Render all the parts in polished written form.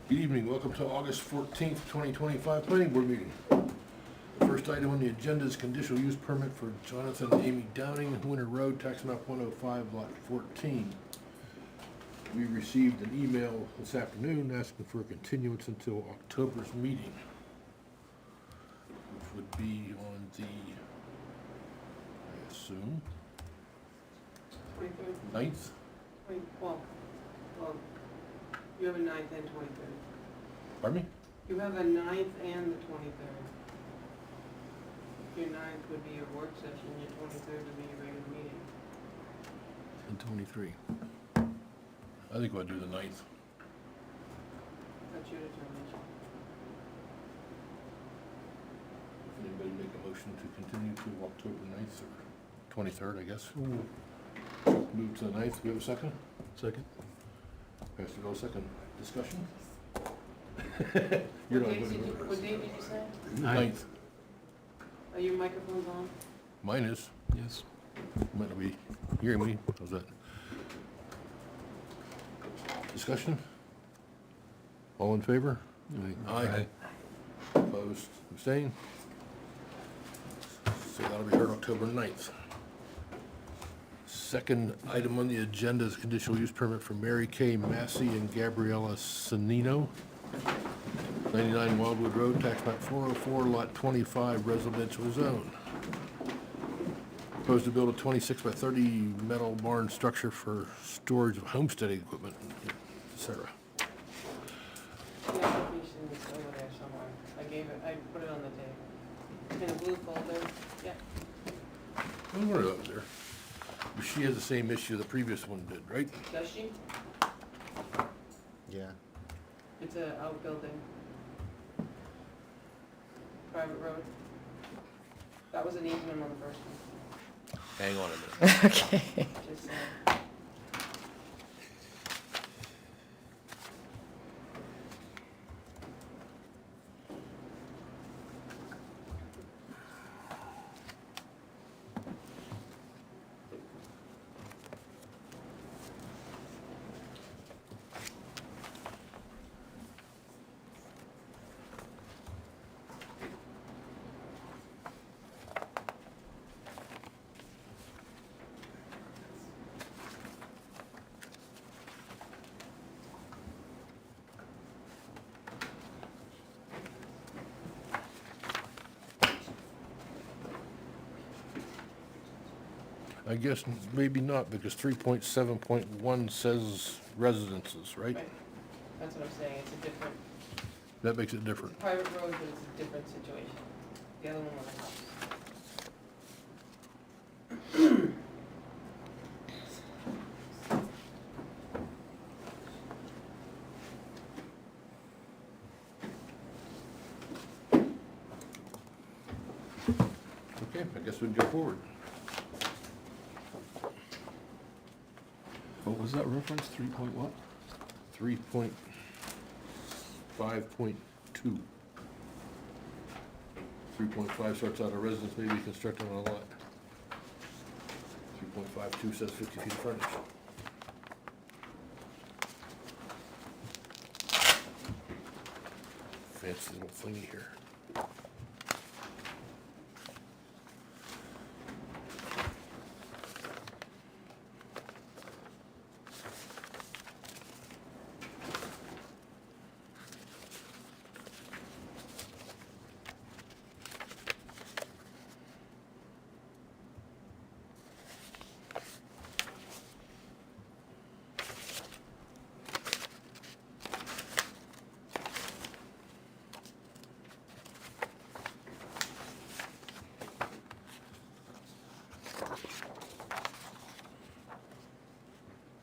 Good evening, welcome to August 14th, 2025 Planning Board meeting. The first item on the agenda is conditional use permit for Jonathan and Amy Downing, Winter Road, tax map 105, lot 14. We received an email this afternoon asking for a continuance until October's meeting, which would be on the, I assume, 23rd, 9th? well, you have a 9th and 23rd. Pardon me? You have a 9th and the 23rd. Your 9th would be your work session, your 23rd would be your regular meeting. And 23. I think we'll do the 9th. That's your determination. Anybody make a motion to continue to October 9th or 23rd, I guess? Move to the 9th. We have a second? Second. Pastor Bill, second. Discussion? What date did you say? 9th. Are your microphones on? Mine is. Yes. Might not be hearing me. How's that? Discussion? All in favor? Aye. Opposed? Abstained? So that'll be heard October 9th. Second item on the agenda is conditional use permit for Mary Kay Massey and Gabriella Sanino, 99 Wildwood Road, tax map 404, lot 25, residential zone. Proposed to build a 26 by 30 metal barn structure for storage of homesteading equipment, etc. The application is over there somewhere. I put it on the table. In a blue folder, yeah. I wonder what was there. She has the same issue the previous one did, right? Does she? Yeah. It's a outbuilding. Private road. That was an easement on the first one. Hang on a minute. Okay. Just saying. I guess maybe not, because 3.7.1 says residences, right? Right. That's what I'm saying. It's a different, That makes it different. private road, but it's a different situation. The other one was a house. Okay, I guess we can go forward. What was that reference? 3 point what? 3.5.2. 3.5 starts out a residence may be constructed on a lot. 3.52 says 50 feet of frontage. Fancy little thingy here.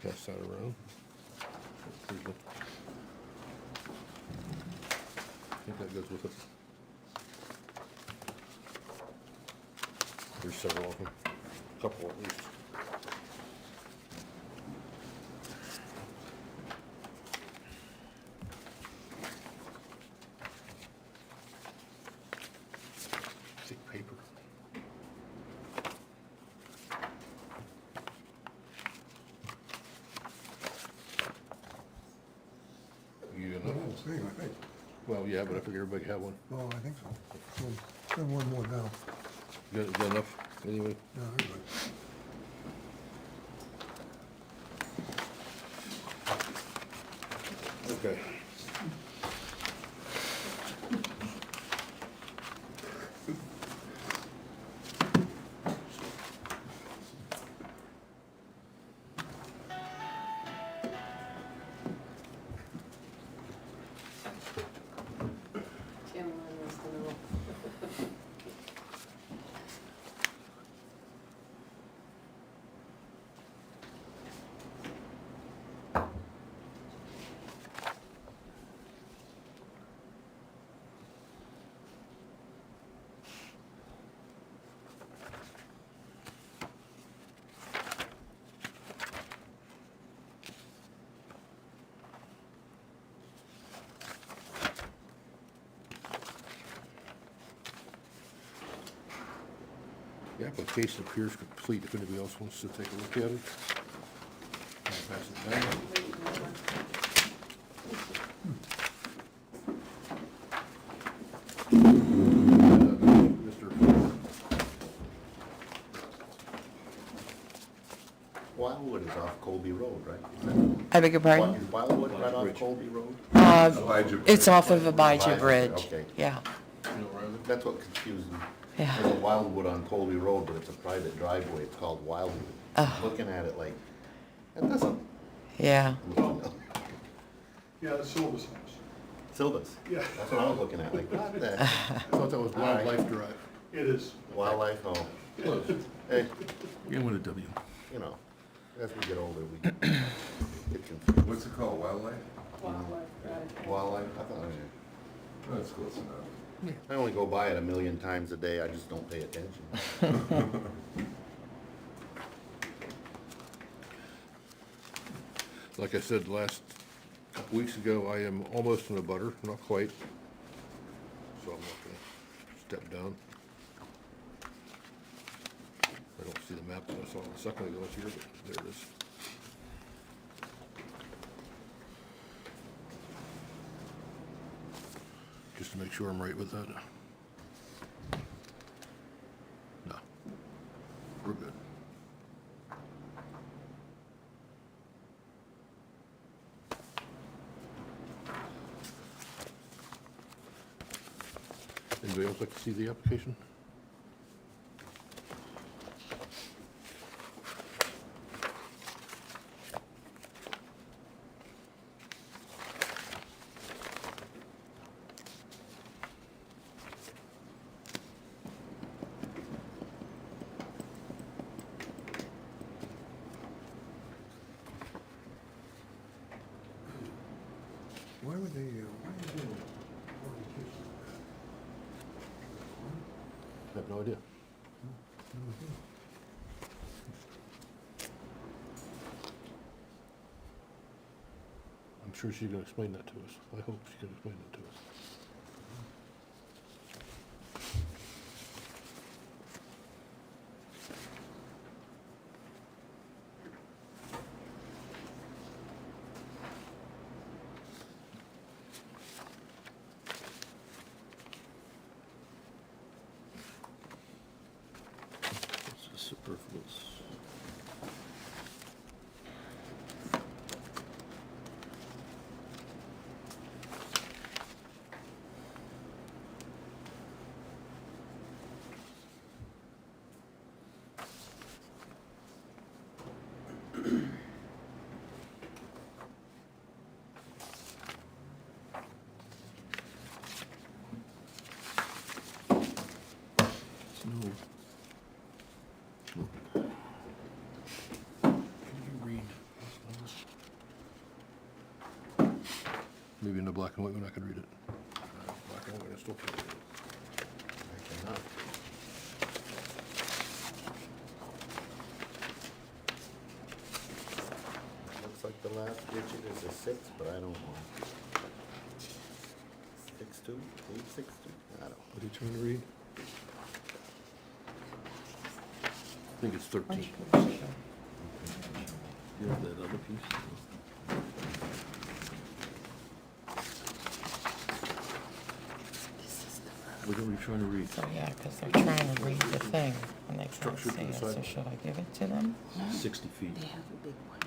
Pass that around. Pretty good. I think that goes with it. There's several of them, a couple at least. Thick paper. You enough? thing, I think. Well, yeah, but I figure everybody have one. Oh, I think so. Well, one more now. You got enough, anyway? No, everybody. Okay. Tim wants to know. The application appears complete. If anybody else wants to take a look at it. I'll pass it down. Mr. Wildwood is off Colby Road, right? I beg your pardon? Is Wildwood right off Colby Road? It's off of Abijah Abijah, Bridge. okay. Yeah, That's what confused me. yeah. There's a Wildwood on Colby Road, but it's a private driveway, it's called Wildwood. Oh. Looking at it like, that doesn't Yeah. look familiar. Yeah, the Silver's house. Silva's, Yeah, that's what I was looking at, like, what the, I thought that was Wildlife Drive. it is. wildlife, oh. Hey, Begin with a W. you know, as we get older, we get confused. What's it called, wildlife? Wildlife, right. Wildlife, I thought, Oh, that's close enough. I only go by it a million times a day, I just don't pay attention. Like I said last couple weeks ago, I am almost in a butter, not quite. So I'm not gonna step down. I don't see the map that I saw a second ago here, but there it is. Just to make sure I'm right with that. No. We're good. Anybody else like to see the application? Why would they, I have no idea. I'm sure she can explain that to us. I hope she can explain that to us. This is superfluous. It's no. Can you read this number? Maybe in the black and white when I can read it. Black and white, I still can't read it. I cannot. Looks like the last digit is a 6, but I don't know. 62, 862, I don't know. What are you trying to read? I think it's 13. You have that other piece? What are we trying to read? So, yeah, because they're trying to read the thing, and they can't Structure to see the it, so side. should I give it to them? 60 feet. They have a big one.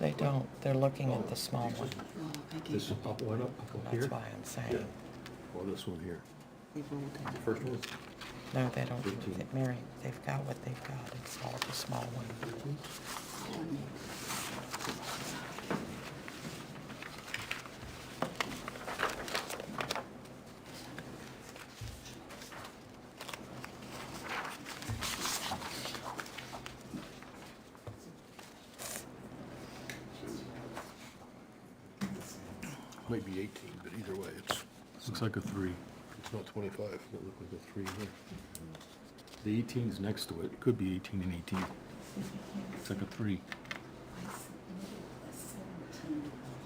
They don't, they're looking at the small one. Oh, I gave This them, up, one up That's here? why I'm saying, Or this one here? they rolled it. The first one? no, they don't, 13. Mary, they've got what they've got, it's all the small one. Might be 18, but either way, Looks like a 3. it's not 25. It look like a 3 here. The 18's next to it. It could be 18 and 18. It's like a 3.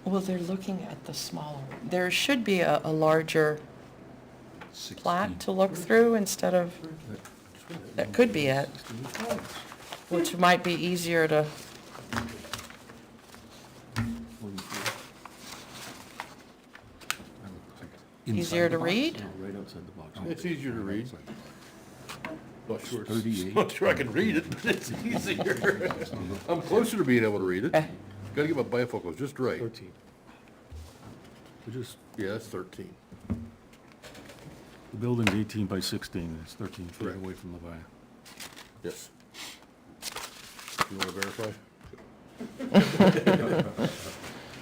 Well, they're looking at the smaller, there should be a larger 16. plat to look through instead of, that could be it, 16. which might be easier to, 24. Easier Inside to the box? read? No, right outside the box. It's easier to read. Not sure, 38. not sure I can read it, but it's easier. I'm closer to being able to read it. eh, Gotta get my bifocals just right. 13. We just, Yeah, that's 13. the building's 18 by 16. It's 13 feet Correct. away from the via. Yes. You wanna verify?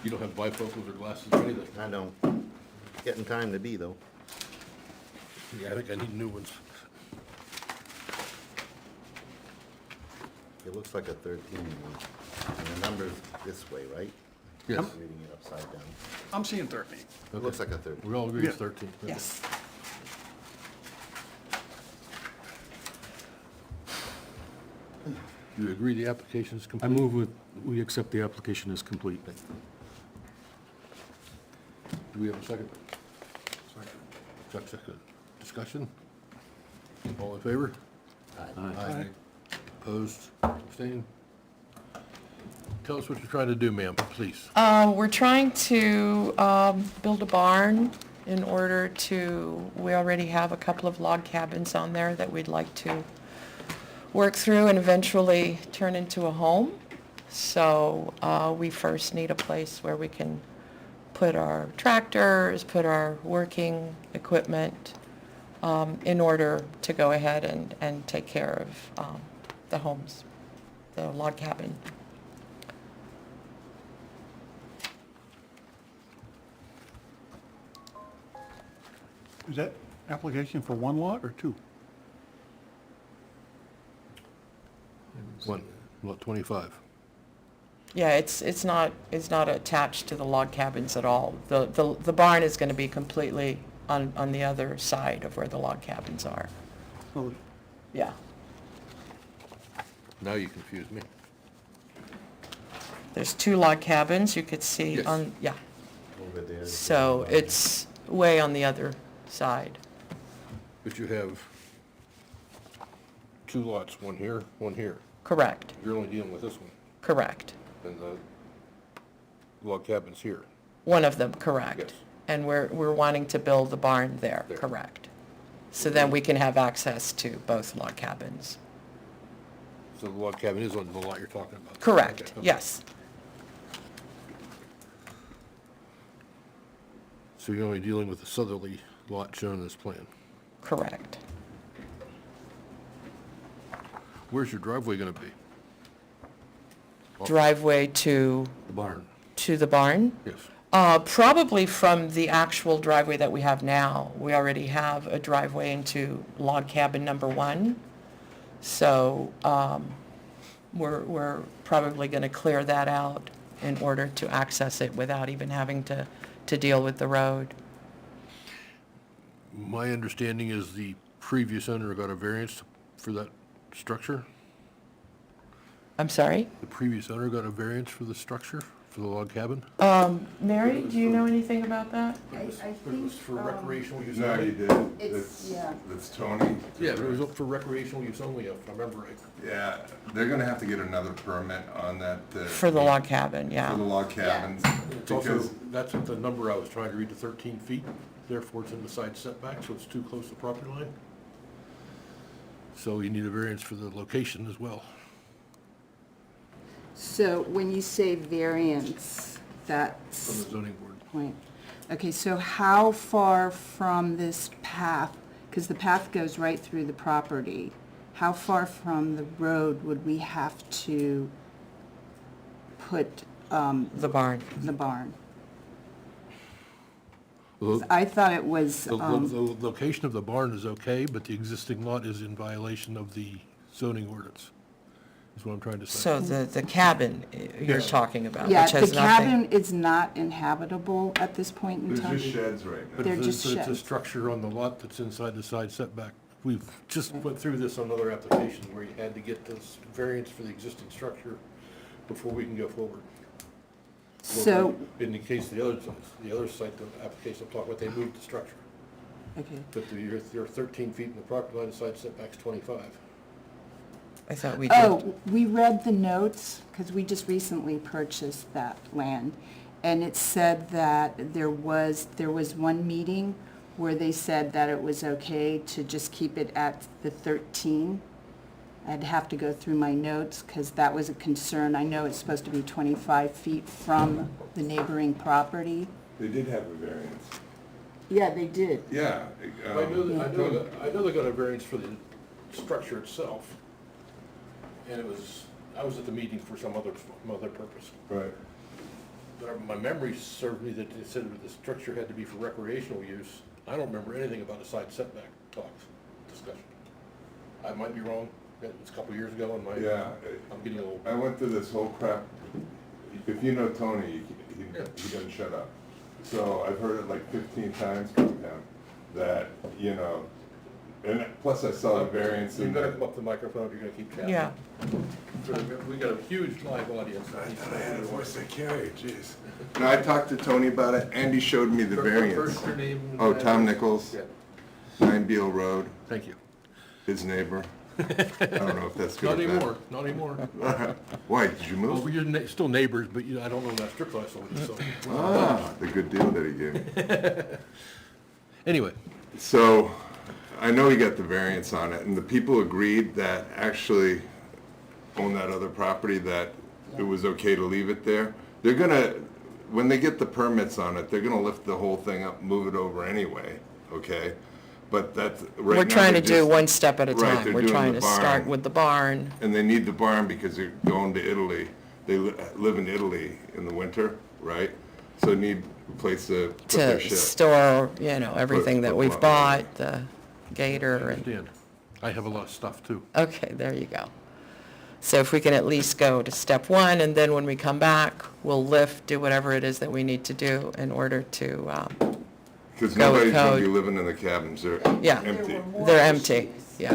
You don't have bifocals or glasses or anything? I don't. Getting time to be, though. Yeah, I think I need new ones. It looks like a 13 one. And the number's this way, right? Yes. I'm reading it upside down. I'm seeing 13. It looks like a 13. We all agree it's Yeah. 13. yes. Do you agree the application is I complete? move we accept the application as complete. Do we have a second? Chuck, second. Discussion? All in favor? Aye. Opposed? Abstained? Tell us what you're trying to do, ma'am, please. We're trying to build a barn in order to, we already have a couple of log cabins on there that we'd like to work through and eventually turn into a home. So we first need a place where we can put our tractors, put our working equipment in order to go ahead and take care of the homes, the log cabin. Is that application for one lot or two? One, lot 25. Yeah, it's not attached to the log cabins at all. The barn is gonna be completely on the other side of where the log cabins are. So Yeah. Now you confuse me. There's two log cabins you could see Yes. on, yeah. Over there. So it's way on the other side. But you have two lots, one here, one here. Correct, You're only dealing with this one, correct. and the log cabin's here. One of them, correct. Yes. And we're wanting to build the barn there, There. correct. So then we can have access to both log cabins. So the log cabin is on the lot you're talking about? Correct, Okay, okay. yes. So you're only dealing with the southerly lot shown in this plan. Correct. Where's your driveway gonna be? Driveway to The barn. the barn? Yes. Probably from the actual driveway that we have now. We already have a driveway into log cabin number 1. So, we're probably gonna clear that out in order to access it without even having to deal with the road. My understanding is the previous owner got a variance for that structure? I'm sorry? The previous owner got a variance for the structure, for the log cabin? Mary, do you know anything about that? I It think, was for recreational use No, only? you did. It's- yeah. It's Tony. Yeah, but it was up for recreational use only, if I remember right. Yeah, they're gonna have to get another permit on that. For the log cabin, For the yeah. log cabins. It's also, Because, that's the number I was trying to read, the 13 feet. therefore it's in the side setback, so it's too close to the property line. So you need a variance for the location as well. So when you say variance, From that's the zoning board. point. Okay, so how far from this path, because the path goes right through the property, how far from the road would we have to put The barn. the barn? The, I thought it was, the location of the barn is okay, but the existing lot is in violation of the zoning ordinance, is what I'm trying to say. So the cabin you're Yes. talking about, yeah, which the has nothing. cabin is not inhabitable at this point in There's time? just sheds right now. But They're it's just but it's a sheds. structure on the lot that's inside the side setback. We've just went through this on other applications where you had to get this variance for the existing structure before we can go forward. So, In the case of the other site, the application I'm talking about, they moved the structure. okay. But you're 13 feet in the property line, the side setback's 25. I thought we did. Oh, we read the notes, because we just recently purchased that land, and it said that there was one meeting where they said that it was okay to just keep it at the 13. I'd have to go through my notes, because that was a concern. I know it's supposed to be 25 feet from the neighboring property. They did have a variance. Yeah, they did. Yeah. I know they got a variance for the structure itself. And I was at the meeting for some other purpose. Right. But my memory served me that it said that the structure had to be for recreational use. I don't remember anything about a side setback discussion. I might be wrong, it was a couple years ago and Yeah. I'm getting old. I went through this whole crap. If you know Tony, Yeah. he doesn't shut up. So I've heard it like 15 times from him that, you know, and plus I saw the variance You in better the. come up to the microphone if you're gonna keep chatting. Yeah. We got a huge live audience. I carry, jeez. No, I talked to Tony about it, and he showed me the variance. First, your name. and Oh, address. Tom Nichols, Yeah, 9 Beal Road, thank you. his neighbor. I don't know if that's good Not or bad. anymore, not anymore. Why, did you Well, move? we're still neighbors, but I don't know that strip I sold you, so. Ah, the good deal that he gave me. Anyway, So, I know he got the variance on it, and the people agreed that actually own that other property, that it was okay to leave it there. They're gonna, when they get the permits on it, they're gonna lift the whole thing up, move it over anyway, okay? But that's, right now. We're trying to they're do just- one step at a Right, time. they're We're doing trying the to start barn. with the barn. And they need the barn because they're going to Italy. They live in Italy in the winter, right? So they need a place to put their To shit. store, everything that put we've lot- bought, the gator I and, understand. I have a lot of stuff too. okay, there you go. So if we can at least go to step one, and then when we come back, we'll lift, do whatever it is that we need to do in order to, Because go with nobody's gonna be code. living in the cabins, they're Yeah. empty. they're empty, yeah,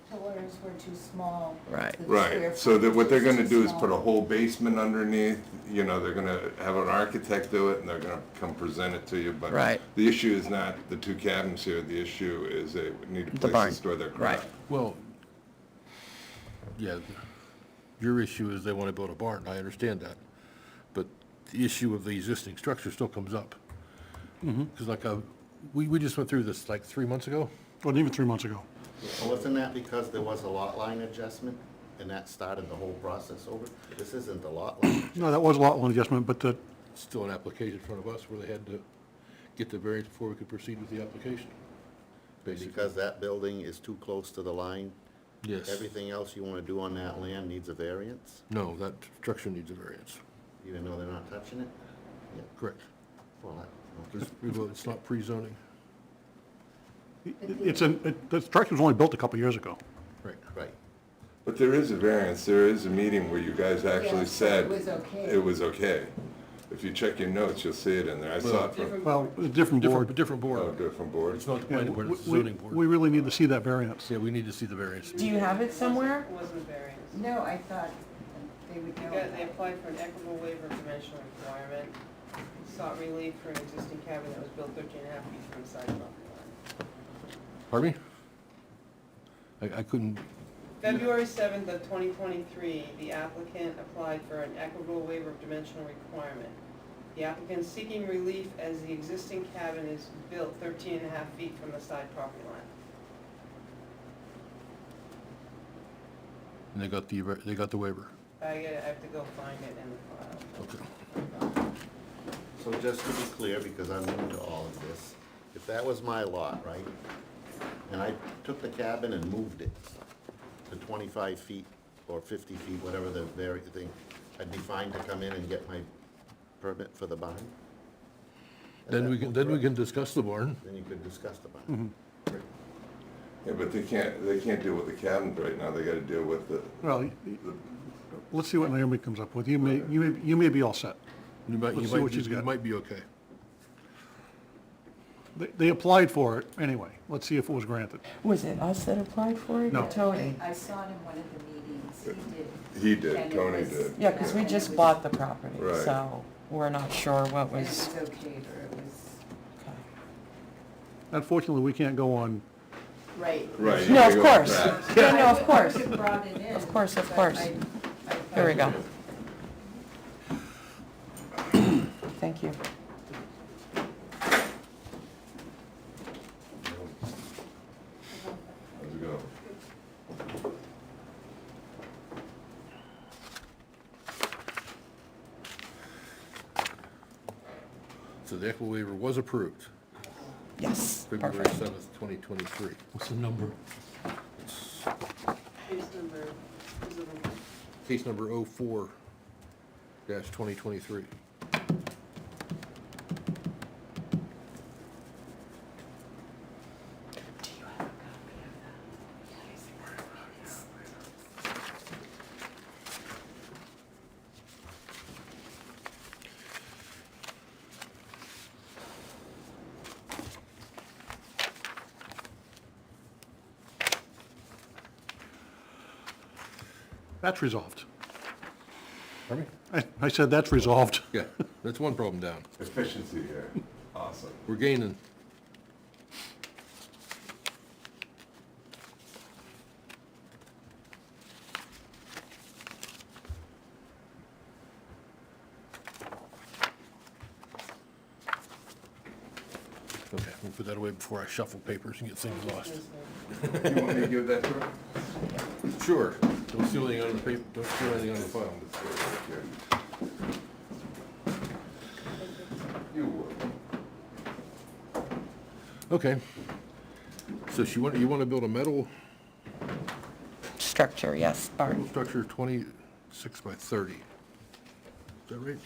Pillars were too small. right. The square Right, so that what they're footage gonna was do too is put a small. whole basement underneath, they're gonna have an architect do it, and they're gonna come present it to you, but Right. the issue is not the two cabins here, the issue is they need a The place barn. to store their Right. crap. Well, yeah, your issue is they want to build a barn, I understand that. But the issue of the existing structure still comes up. Because we just went through this like 3 months ago. Well, even 3 months ago. Well, wasn't that because there was a lot line adjustment, and that started the whole process over? This isn't the lot line. No, that was a lot line adjustment, but the, Still an application in front of us where they had to get the variance before we could proceed with the application. Basically, Because that building is too close to the line, yes. everything else you wanna do on that land needs a variance, No, that structure needs a variance, even though they're not touching it? correct. Well, It's not pre-zoning, the structure was only built a couple years ago. right. right. But there is a variance, there is a meeting where you guys actually Yeah, said it was okay. it was okay. If you check your notes, you'll see it in there, I saw it from, Different Well, a different board. Different oh, board. different board. It's not the Yeah, planning board, it's the we- zoning board. We really need to see that variance. Yeah, we need to see the variance. Do you have it somewhere? It wasn't a variance. No, I thought they would know. They applied for an equitable waiver of dimensional requirement, sought relief for an existing cabin that was built 13.5 feet from the side property line. Pardon me? I couldn't, February 7th of 2023, the applicant applied for an equitable waiver of dimensional requirement. The applicant is seeking relief as the existing cabin is built 13.5 feet from the side property line. And they got the waiver. I have to go find it in the file. Okay. So just to be clear, because I'm new to all of this, if that was my lot, right? And I took the cabin and moved it to 25 feet or 50 feet, whatever the thing, I'd be fine to come in and get my permit for the barn? Then we can discuss the barn. Then you could discuss the barn. Yeah, but they can't deal with the cabins right now, they gotta deal with the, Well, let's see what Naomi comes up with. You may be all set. Let's see what she's You got. might be okay. They applied for it anyway. Let's see if it was granted. Was it us that applied for it? or No. Tony? I saw it in one of the meetings, he did, And it Tony was- did. Yeah, because we And it just was- bought the property, Right. so we're not sure what and it was. was okay, or it was, Okay. Unfortunately, we can't go on, right. Right. No, you of go course. with that. Yeah, no, of I course. would have brought it in. Of course, of but course. I Here we go. thought- Thank you. How's it go? So the equitable waiver was approved, Yes, February perfect. 7th, 2023. What's the number? Case number, is it the- Case number 04-2023. that's resolved. Pardon me? I said that's resolved. Yeah, that's one problem down. Efficiency here, awesome. We're gaining. Okay, we'll put that away before I shuffle papers and get things lost. You want me to give that to her? Sure. Don't steal anything on the paper, don't steal anything on the file. You would. Okay. So you want to build a metal Structure, yes, barn. structure 26 by 30. Is that right?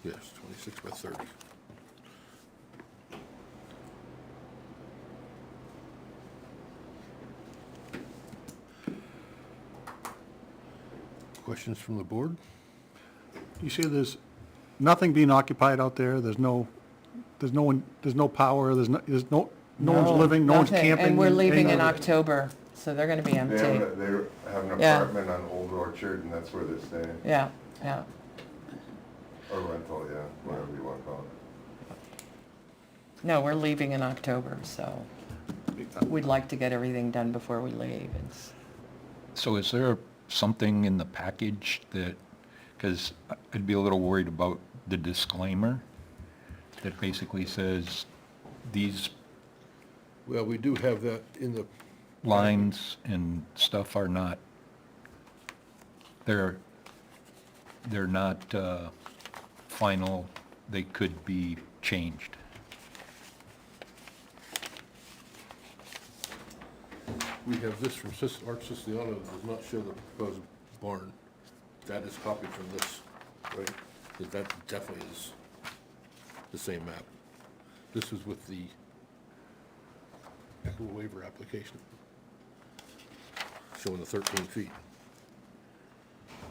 Yes, 26 by 30. Questions from the board? You say there's nothing being occupied out there, there's no power, there's no one's living, no one's Nothing. camping. And we're leaving in anything? October, so they're gonna be They empty. have an Yeah. apartment on Old Orchard, and that's where they're staying, Yeah, yeah. or rental, yeah, whatever you wanna call it. No, we're leaving in October, so we'd like to get everything done before we leave. It's, So is there something in the package that, because I'd be a little worried about the disclaimer that basically says these Well, we do have that in the, lines and stuff are not, they're not final, they could be changed. we have this from Art Siciliano that does not show the proposed barn. That is copied from this, right? That definitely is the same map. This is with the equitable waiver application, showing the 13 feet.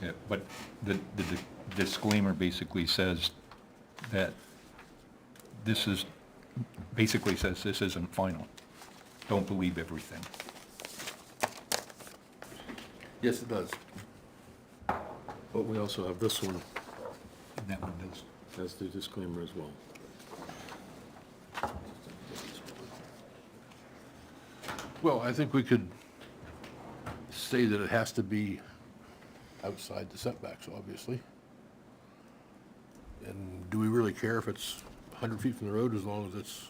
Yeah, but the disclaimer basically says that this is, basically says this isn't final. don't believe everything. Yes, it does. But we also have this one, And that one does. has the disclaimer as well. Well, I think we could say that it has to be outside the setbacks, obviously. And do we really care if it's 100 feet from the road, as long as it's,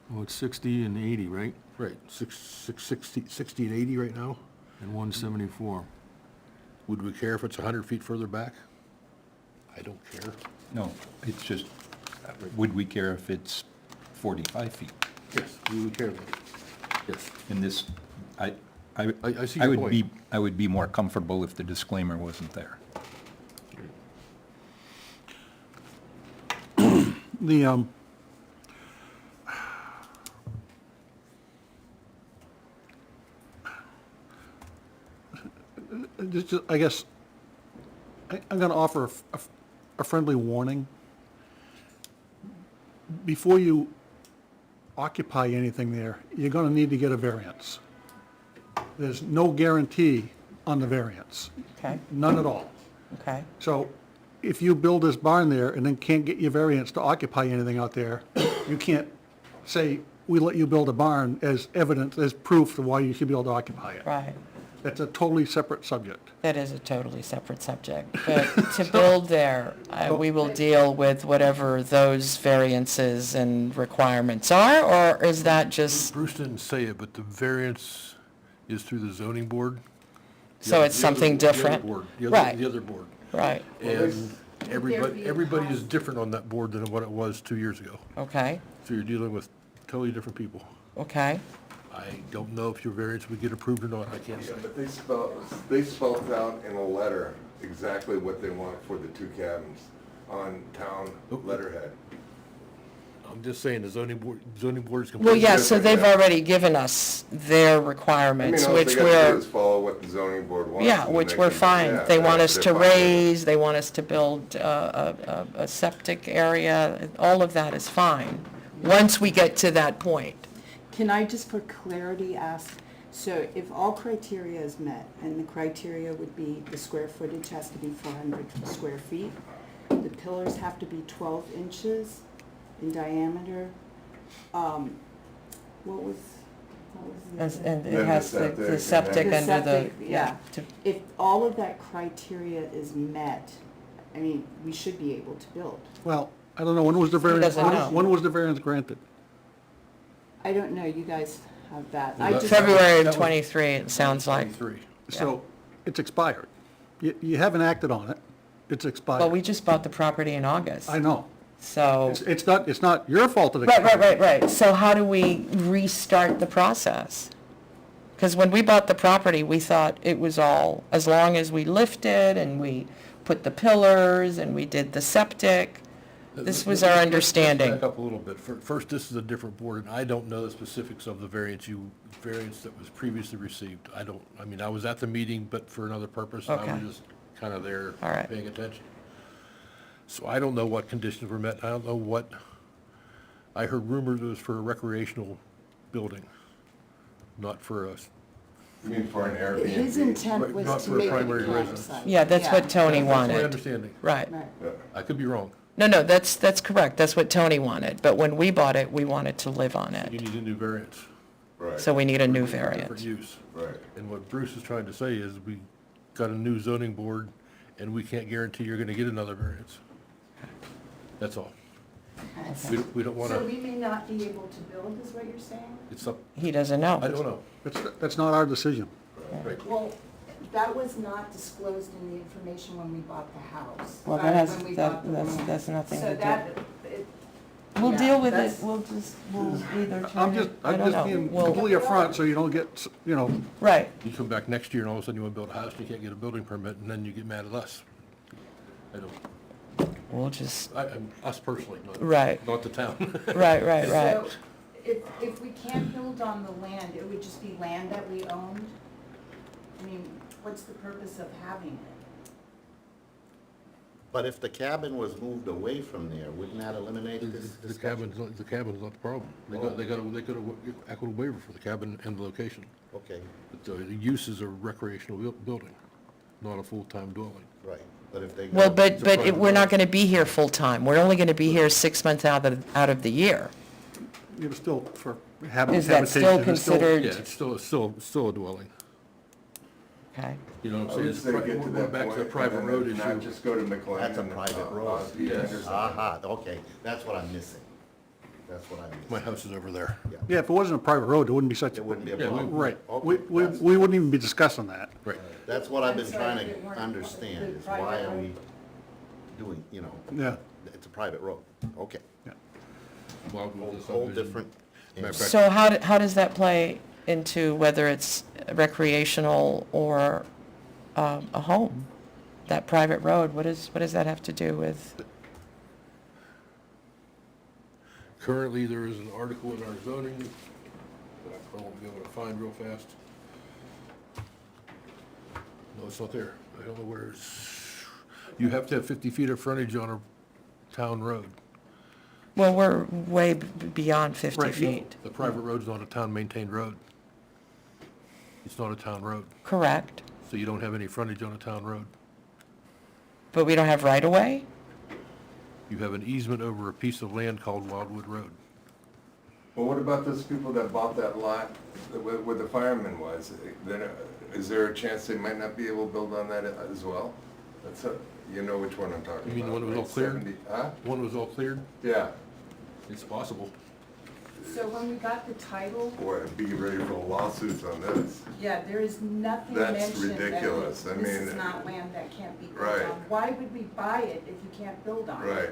Well, it's 60 and 80, right? right, 60 and 80 right now? And 174. Would we care if it's 100 feet further back? I don't care. No, it's just, would we care if it's 45 feet? Yes, we would care that. Yes. In this, I see your point. I would be more comfortable if the disclaimer wasn't there. The, I guess, I'm gonna offer a friendly warning. Before you occupy anything there, you're gonna need to get a variance. There's no guarantee on the variance, Okay, none at all. okay. So if you build this barn there and then can't get your variance to occupy anything out there, you can't say, we let you build a barn as evidence, as proof of why you should be able to occupy it. Right. That's a totally separate subject. That is a totally separate subject. But to build there, we will deal with whatever those variances and requirements are, or is that just, Bruce didn't say it, but the variance is through the zoning board. The so other- it's the other- something the other different? board, the Right. other board. Right, And everybody, be a everybody is cost? different on that board than what it was 2 years ago. okay, So you're dealing with totally different people. okay. I don't know if your variance would get approved or not, I can't say. Yeah, but they spelled out in a letter exactly what they want for the 2 cabins on town letterhead. I'm just saying, the zoning board is completely. Well, yeah, so different, they've yeah. already given us their I mean, requirements, all they which gotta do we're, is follow what the zoning board wants. yeah, and which they we're can- fine. yeah, They want us they're to fine with it. raise, they want us to build a septic area, all of that is fine, once we get to that point. Can I just for clarity ask, so if all criteria is met, and the criteria would be the square footage has to be 400 square feet, the pillars have to be 12 inches in diameter, what was the And other? and Then it the has the septic and septic then- The under the, septic, yeah. yeah. to- If all of that criteria is met, I mean, we should be able to build. Well, I don't know, when was the variance, doesn't know. when was the variance granted? I don't know, you guys have that. Well, I that- just, February That of was- '23, it sounds like. 23. So, it's expired. You haven't acted on it, it's expired. Well, we just bought the property in August, I know. so. It's not your fault that it Right, expired. right. So how do we restart the process? Because when we bought the property, we thought it was all, as long as we lifted and we put the pillars and we did the septic, this was our Let's understanding. Back up a little bit. First, this is a different board, and I don't know the specifics of the variance that was previously received. I was at the meeting, but for another purpose, and I Okay. was just kind of there All right. paying attention. So I don't know what conditions were met, I don't know what, I heard rumors it was for a recreational building, not for a, You mean for an Airbnb? his intent Right, was not to for a make it a primary residence. campsite. Yeah, that's what Tony that's my wanted. understanding. Right. Right. Yeah. I could be wrong. No, that's correct. That's what Tony wanted. But when we bought it, we wanted to live on You it. need a new variance. Right, So we need a new Different variance. use. right. And what Bruce is trying to say is we got a new zoning board and we can't guarantee you're gonna get another variance. That's all. We don't So wanna, we may not be able to build, is what you're saying? it's up, He doesn't know. I don't know. That's not our decision. Right. Well, that was not disclosed in the information when we bought the house. Well, Sorry, that has, when we that, bought the that's, land. that's nothing So to that, do. it, We'll yeah, deal with it. that's- We'll either I'm turn just, it, I I'm don't just know. being We'll, completely upfront, so you don't get, right. You come back next year and all of a sudden you wanna build a house and you can't get a building permit and then you get mad at us. I don't, We'll just, us personally, right, not the town. right, right. So if we can't build on the land, it would just be land that we owned? I mean, what's the purpose of having it? But if the cabin was moved away from there, wouldn't that eliminate this The discussion? cabin's not the problem. They got a equitable waiver for the cabin and the location. Okay, But the use is a recreational building, not a full-time dwelling. right, but if they. Well, go- but, It's a but private we're not road. gonna be here full-time. We're only gonna be here 6 months out of the year. You're still for Is that still habitation, it's still- considered? Yeah, it's still a dwelling. Okay. You know what I I'm would saying? say It's get to we're that back to the point, private and road then not issue. just go to McLean. That's a and, private road. Yes. Aha, okay, that's what I'm missing. That's what I'm My missing. house is over there. Yeah, if it wasn't a private road, there wouldn't be such a. It wouldn't be a Yeah, problem. Right, Okay, we that's- wouldn't even be discussing that. Right. That's what I've been I'm sorry, trying they to weren't- understand, the is why private are we road. doing, you know, Yeah, it's a private road, okay. Whole different. Matter of fact, So how does that play into whether it's recreational or a home? That private road, what does that have to do with? Currently, there is an article in our zoning that I probably won't be able to find real fast. No, it's not there. I don't know where it's, you have to have 50 feet of frontage on a town road. Well, we're way beyond 50 Right. feet. The private road's not a town-maintained road. It's not a town road, Correct. so you don't have any frontage on a town road. But we don't have right-of-way? You have an easement over a piece of land called Wildwood Road. Well, what about those people that bought that lot where the fireman was? Then, is there a chance they might not be able to build on that as well? That's a, you know which one I'm talking about. You mean the one that was right? all cleared? 70 Huh? The one was all cleared? Yeah. It's possible. So when we got the title, Boy, I'd be ready for lawsuits on this. yeah, there is nothing That's mentioned that ridiculous. I this is mean, not land that can't be built right. on. Why would we buy it if you can't build on it? Right.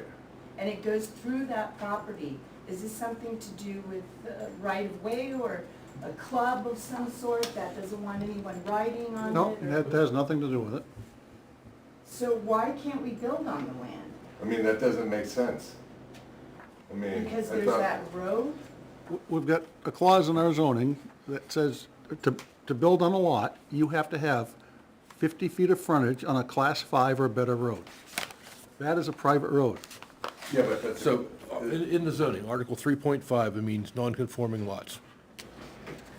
And it goes through that property. Is this something to do with right of way or a club of some sort that doesn't want anyone riding on it? no, or- that has nothing to do with it. So why can't we build on the land? I mean, that doesn't make sense. I mean, Because I there's thought, that road? We've got a clause in our zoning that says to build on a lot, you have to have 50 feet of frontage on a class 5 or better road. That is a private road. yeah, but that's. So, in the zoning, Article 3.5, it means non-conforming lots.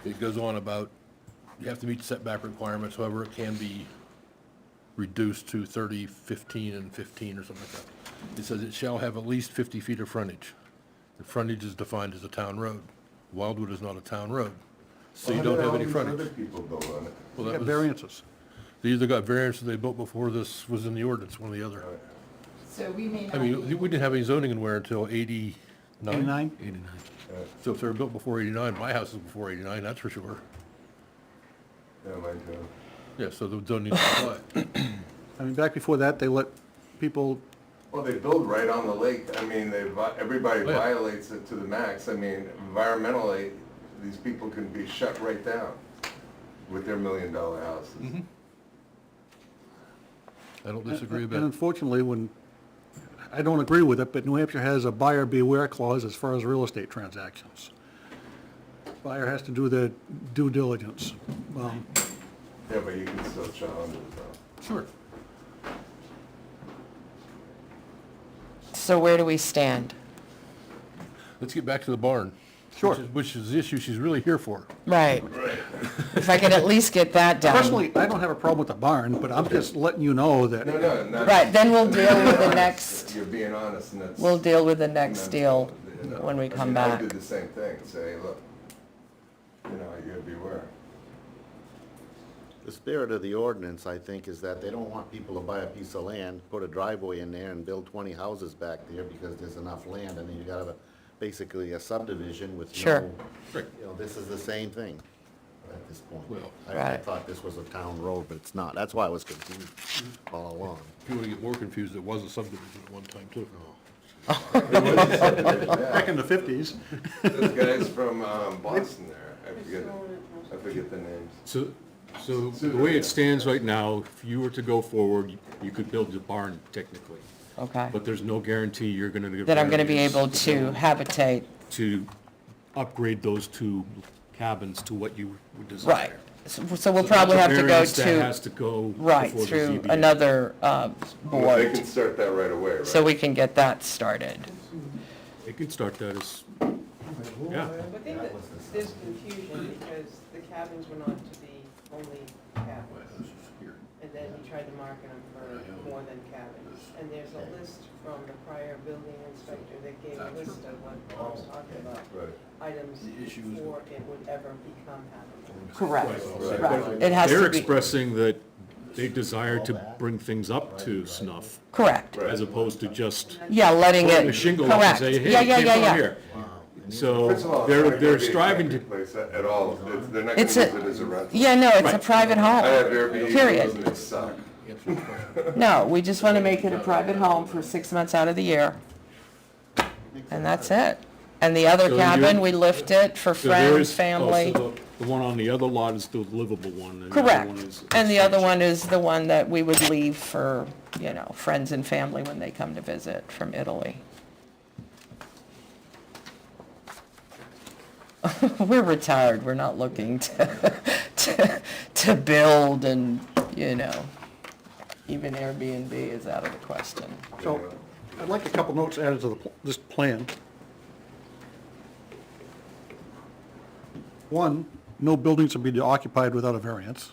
It goes on about, you have to meet setback requirements, however, it can be reduced to 30, 15, and 15, or something like that. It says it shall have at least 50 feet of frontage. The frontage is defined as a town road. Wildwood is not a town road, so you don't have any Other frontage. people build on it. Well, You that got was- variances. They either got variance or they built before this was in the ordinance, one or the other. So we may not I mean, be- we didn't have any zoning in Ware until 89? 89? 89. So if they were built before 89, my house is before 89, that's for sure. Yeah, mine too. Yeah, so the zoning needs to apply. I mean, back before that, they let people, Well, they build right on the lake. I mean, everybody Oh, yeah. violates it to the max. I mean, environmentally, these people can be shut right down with their $1 million houses. Mm-hmm. I don't disagree and about it. unfortunately, when, I don't agree with it, but New Hampshire has a buyer beware clause as far as real estate transactions. Buyer has to do their due diligence. Yeah, but you can still challenge it though. Sure. So where do we stand? Let's get back to the barn. Sure. Which is the issue she's really here for. Right. If I could at least get that done. Personally, I don't have a problem with the barn, but I'm just letting you know that. No, not. Right, then we'll deal with the next, You're being honest and that's. we'll deal with the next that's, deal you know, when we I come mean, I back. did the same thing, say, look, you know, you gotta beware. The spirit of the ordinance, I think, is that they don't want people to buy a piece of land, put a driveway in there and build 20 houses back there because there's enough land, and then you got basically a subdivision with Sure. no, you know, this is the same thing at this point. Well, I Right. thought this was a town road, but it's not. That's why I was confused all along. If you want to get more confused, it was a subdivision at one time too. Back in the 50s. Those guys from Boston there, I forget the names. So the way it stands right now, if you were to go forward, you could build the barn technically, Okay. but there's no guarantee you're gonna get. That I'm gonna be variance able to habitate, to upgrade those two cabins to what you would desire. right. So we'll probably have to go Variance that to, has to go right, before the through ZBA. another Well, they board, can start that right away, right? so we can get that started. They can start that as, yeah. I think that there's confusion because the cabins were not to be only cabins. And then he tried to market them for more than cabins. And there's a list from the prior building inspector that gave a list of what I was talking about. Right. Items The issues- before it would ever become habitable. Correct, Right. right. It has They're to be, expressing that they desire to bring things up to snuff, correct. as opposed to just Yeah, letting putting it, a shingle up and correct. say, hey, Yeah, it yeah, came yeah, from yeah. here. So First of all, it's not they're gonna be a striving to, camping place at all. They're not gonna It's use a- it as a rental. Yeah, no, it's a private I have home, Airbnb, period. and they suck. No, we just want to make it a private home for 6 months out of the year, and that's it. And the other So you- cabin, we lift it for so there friends, is, family. oh, so the one on the other lot is the livable one. and the other Correct. one is- And the other one is the one that we would leave for, you know, friends and family when they come to visit from Italy. We're retired, we're not looking to build and, you know, even Airbnb is out of the question. So, I'd like a couple notes added to this plan. One, no buildings will be occupied without a variance.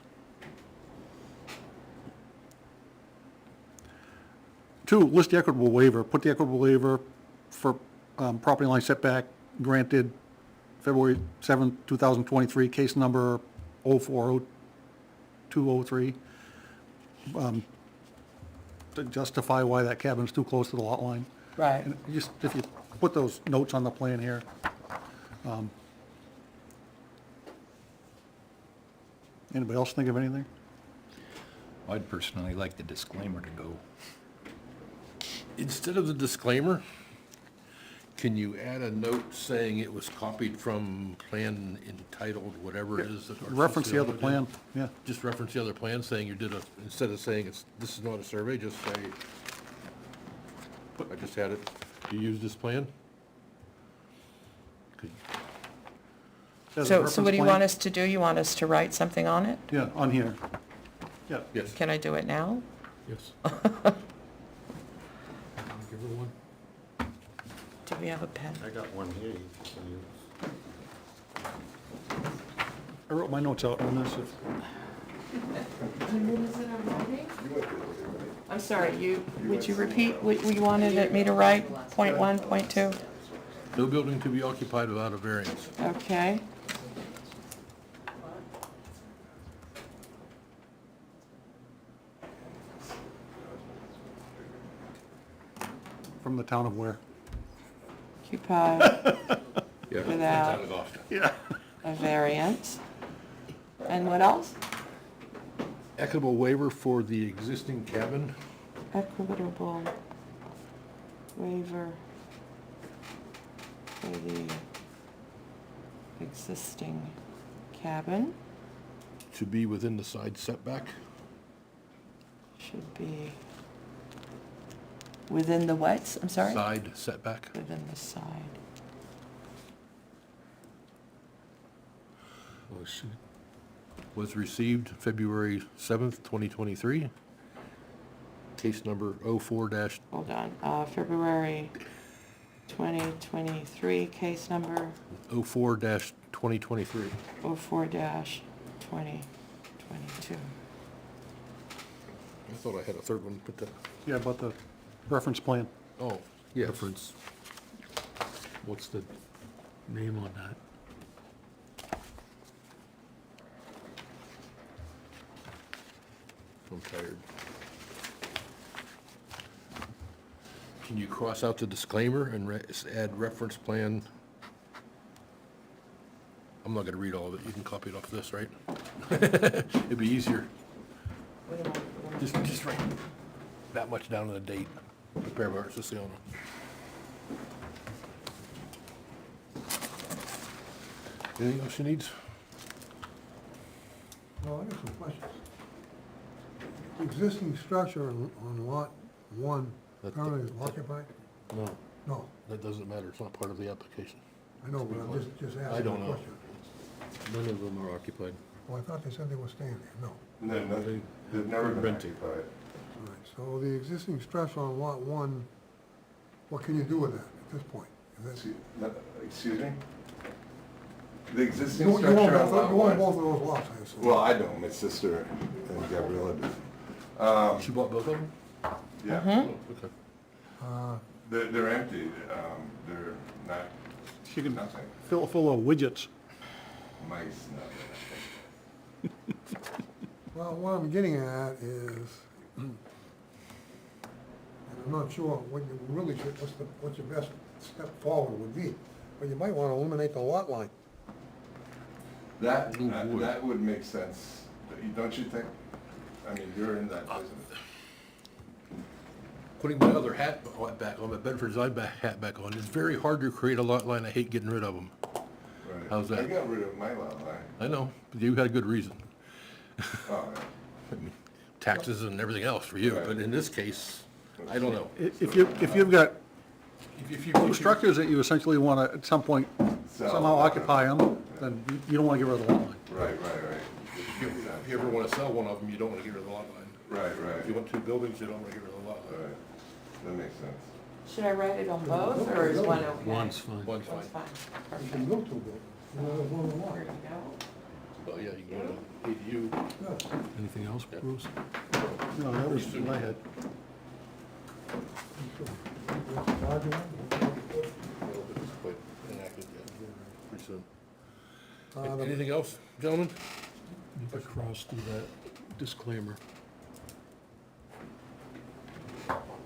Two, list the equitable waiver, put the equitable waiver for property line setback granted February 7th, 2023, case number 040203, to justify why that cabin's too close to the lot line. Right. And just, if you put those notes on the plan here. Anybody else think of anything? I'd personally like the disclaimer to go. Instead of the disclaimer, can you add a note saying it was copied from plan entitled whatever it is? that our Reference the other CCO did? plan, yeah. Just reference the other plan, saying you did instead of saying this is not a survey, just say, I just had it, you used this plan? Could- As a So reference what do you plan. want us to do? You want us to write something on it? Yeah, on here. Yeah. Yes. Can I do it now? Yes. Give her one. Do we have a pen? I got one here you can use. I wrote my notes out on this. I'm sorry, would you repeat what you wanted me to write? Point 1, point 2? No building to be occupied without a variance. Okay. From the town of where? Occupy Yeah. without Yeah. a variance. And what else? Equitable waiver for the existing cabin. Equitable waiver for the existing cabin To be within the side setback. should be within the what? I'm sorry? Side setback. Within the side. Oh, shoot. Was received February 7th, 2023. Case number 04 dash, Hold on, February 2023, case number 04 dash 2023. 04-2022. I thought I had a third one, but Yeah, about the reference plan. oh, yes. Reference. What's the name on that? I'm tired. Can you cross out the disclaimer and add reference plan? I'm not gonna read all of it. You can copy it off this, right? It'd be easier. Just write that much down in the date. Prepare by Siciliano. Anything else she needs? Well, I got some questions. Existing structure on lot one, currently is occupied? No, No, that doesn't matter. It's not part of the application. I know, but I'm just I asking don't a know. question. None of them are occupied. Oh, I thought they said they were staying there, no. No, nothing, they've never been Renting. occupied. All right, so the existing structure on lot one, what can you do with that at this point? Is that- Excuse me? The existing You structure own on lot you own one? both of those lots, I assume? Well, I don't, my sister and Gabriella do. She bought both of them? Yeah, Oh, okay. they're empty, they're not, You can nothing, fill it full of widgets. mice, nothing. Well, what I'm getting at is, and I'm not sure what you really should, what your best step forward would be, but you might wanna eliminate the lot line. That would make sense, don't you think? I mean, you're in that business. Putting my other hat back on, my Bedford Design hat back on, it's very hard to create a lot line. I hate getting rid of them. Right. How's that? I got rid of my lot line. I know, but you had a good reason. Oh, I mean, taxes and everything else for you, Right. but in this case, I don't know. If you've got If two structures that you essentially want to, at some point, Sell. somehow occupy them, then you don't want to get rid of the lot line. right. If you ever want to sell one of them, you don't want to get rid of the lot line. Right, If you want two buildings, you don't want to get rid of the lot line. right, that makes sense. Should I write it on both, or is one okay? One's fine. One's One's fine. fine, You perfect. can build two buildings, you know, there's one lot. There you go. Well, yeah, you can go to ADU. Yeah. Anything else, Yeah. Bruce? No, that was in my head. Larger one? Well, but it's quite enacted yet, pretty soon. The- Anything else, gentlemen? You could cross through that disclaimer.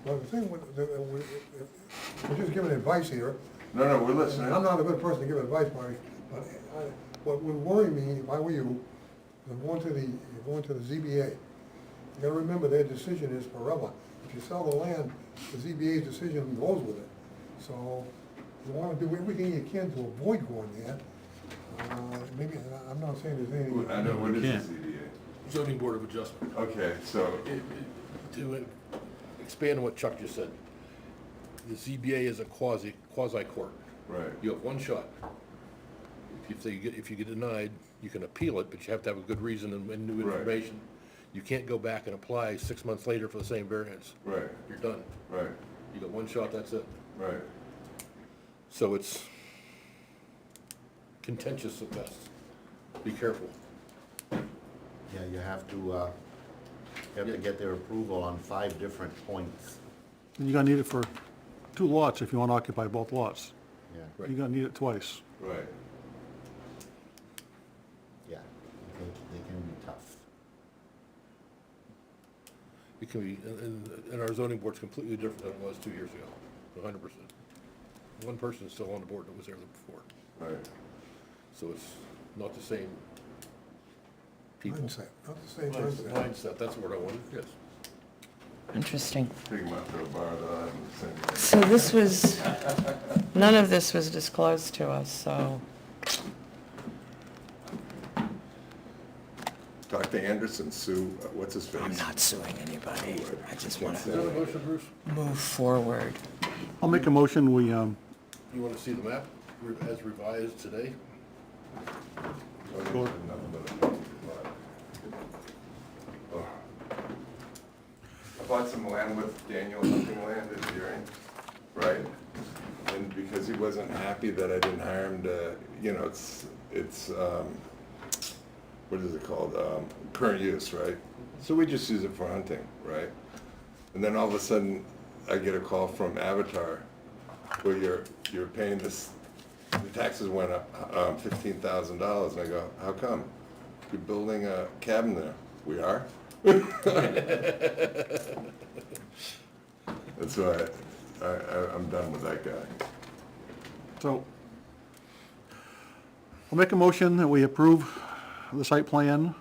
Well, the thing with, we're just giving advice here, No, we're and listening. I'm not a good person to give advice, Marty, but what would worry me, if I were you, is going to the ZBA. You gotta remember, their decision is forever. If you sell the land, the ZBA's decision goes with it. So, you wanna do everything you can to avoid going there. Maybe, I'm not saying there's anything. I know, what is Yeah. the ZBA? Zoning Board of Adjustment. Okay, so, To expand on what Chuck just said, the ZBA is a quasi-court. right, You have one shot. If you get denied, you can appeal it, but you have to have a good reason and new Right. information. You can't go back and apply 6 months later for the same variance. right, You're done. right, You got one shot, that's it. right. So it's contentious at best. Be careful. Yeah, you have to get their approval on 5 different points. And you're gonna need it for 2 lots if you want to occupy both lots. Yeah, Right. You're gonna need it twice. Right. yeah, they can be tough. It can be, and our zoning board's completely different than it was 2 years ago, 100%. One person's still on the board that was there before, Right. so it's not the same people. Mindset, not the same mindset. Mindset, that's the word I wanted, yes. Interesting. Take them out to a bar, they'll have them send you. So this was, none of this was disclosed to us, so, Talk to Anderson, Sue, what's his face? I'm not suing anybody. I just want Is that a to motion, Bruce? move forward. I'll make a motion, we, You want to see the map as revised today? Nothing but a lot. Oh. I bought some land with Daniel Hunting Land in Deering, right? And because he wasn't happy that I didn't hire him to, it's, what is it called? Current use, right? So we just use it for hunting, right? And then all of a sudden, I get a call from Avatar, where you're paying this, the taxes went up $15,000, and I go, how come? You're building a cabin there. We are? That's why I'm done with that guy. so, I'll make a motion that we approve the site plan,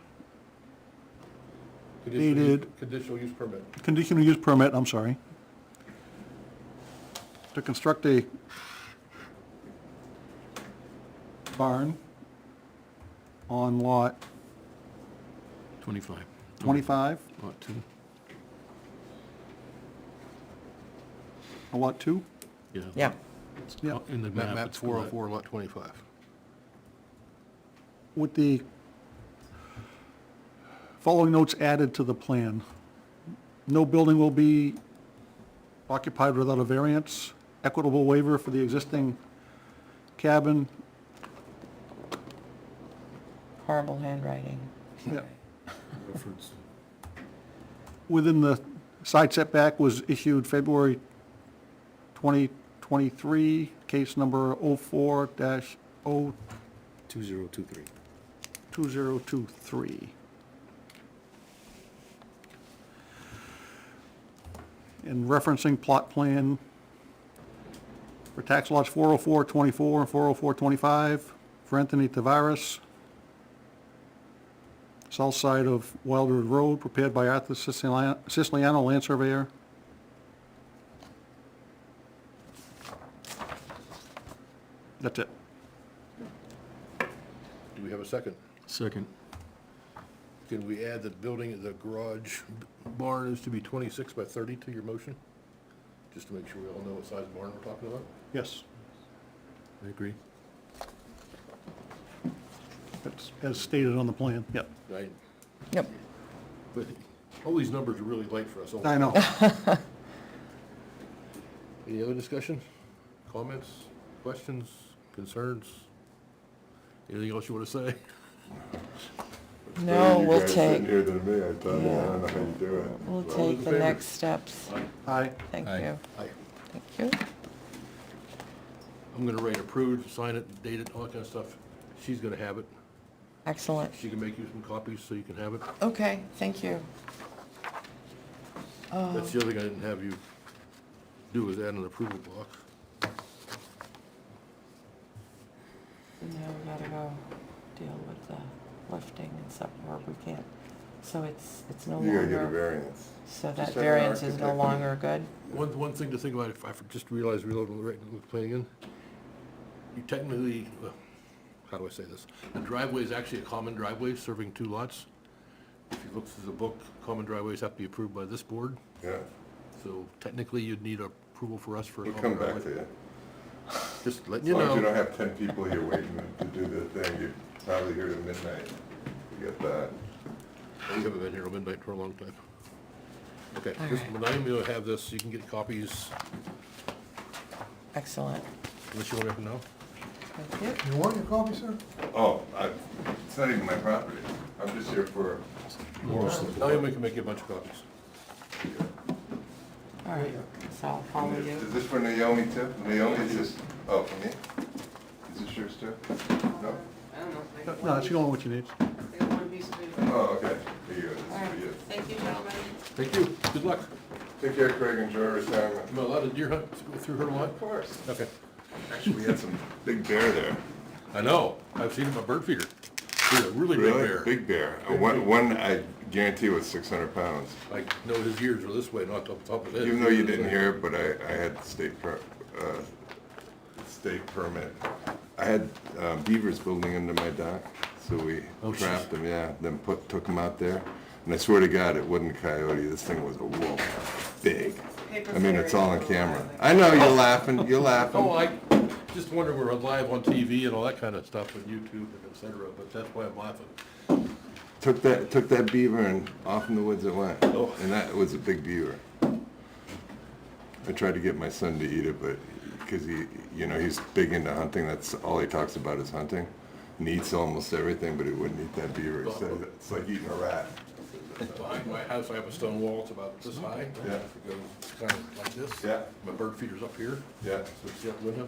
Dated- Conditional use permit. conditional use permit, I'm sorry, to construct a barn on lot 25. 25, Lot 2. lot 2? Yeah. Yeah. Yeah. In the Map it's got- 404, lot 25. With the following notes added to the plan. No building will be occupied without a variance. Equitable waiver for the existing cabin. Horrible handwriting. Yeah. Reference. Within the side setback was issued February 2023, case number 04-02023. 2023. In referencing plot plan for tax lots 40424 and 40425 for Anthony Tavares, south side of Wildwood Road, prepared by Arthur Siciliano, land surveyor. That's it. Do we have a second? Second. Can we add that building, the garage barn is to be 26 by 30 to your motion? Just to make sure we all know what size barn we're talking about? Yes, I agree. that's as stated on the plan, yep. Right, Yep. but all these numbers are really late for us. I know. Any other discussion? Comments, questions, concerns? Anything else you want to say? No, You we'll guys sitting take, here than me, I tell you, I Yeah. don't know how you do it. we'll All those take in the favor? next steps. Aye. Thank Aye. you. Aye. Thank you. I'm gonna write approved, sign it, date it, all that kind of stuff. She's gonna have it. Excellent. She can make you some copies so you can have it. Okay, thank you. That's the other thing I didn't have you do, is add an approval block. Now we gotta go deal with the lifting and stuff, or we can't. So it's no You gotta get a longer, variance. so Just that have an variance is no architect. longer good? One thing to think about, if I just realized reloading right with planning in, you technically, how do I say this? The driveway is actually a common driveway serving two lots. If you look through the book, common driveways have to be approved by this board, Yeah, so technically you'd need approval for us for a we'll common come back driveway. to you. Just letting As you long as you know. don't have 10 people here waiting to do the thing, you're probably here till midnight. You get that. We haven't been here till midnight for a long time. Okay, All this, right. when I'm gonna have this, you can get copies, Excellent. unless you want to know. Thank you. You want your copy, sir? Oh, it's not even my property. I'm just here for, Now we can make you a bunch of copies. All right, so I'll follow you. is this for Naomi too? Naomi, is this, oh, for me? Is this yours too? No? I don't know. I got No, one that's the only one you need. piece- I got one piece of paper. Oh, okay. Here you go, this All right, is for you. thank you, gentlemen. Thank you, good luck. Take care, Craig, enjoy retirement. Am I allowed to deer hunt go through her lot? Of course. Okay. Actually, we had some big bear there. I know, I've seen my bird feeder. He's a really big bear. Big bear. One, I guarantee was 600 pounds. I know his ears are this way, not up top of his head. Even though you didn't hear it, but I had state permit. I had beavers building under my dock, so we Oh, jeez. trapped them, yeah, then took them out there. And I swear to God, it wasn't a coyote, this thing was a wolf, big. Paper I mean, it's all on fairy. camera. I know, you're laughing, you're laughing. Oh, I just wonder we're live on TV and all that kind of stuff on YouTube and et cetera, but that's why I'm laughing. Took that beaver and off in the woods it went. Oh. And that was a big beaver. I tried to get my son to eat it, but, because he's big into hunting, that's all he talks about is hunting. And he eats almost everything, but he wouldn't eat that beaver. He said it's like eating a rat. Behind my house, I have a stone wall, it's about this high. Yeah. It goes kind of like this. Yeah. My bird feeder's up here, Yeah, so it's out the window.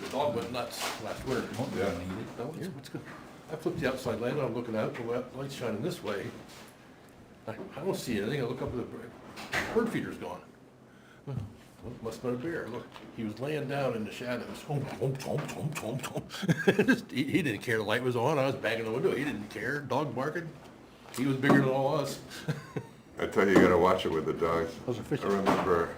The dog went nuts last winter. yeah. No, it's good. I flipped the outside light on, looking out, the light's shining this way. I don't see anything, I look up at the bird feeder's gone. Well, must've been a bear, look, he was laying down in the shadows. He didn't care the light was on, I was banging the window, he didn't care, dog barking. He was bigger than all us. I tell you, you gotta watch it with the dogs. Those are fishes. I remember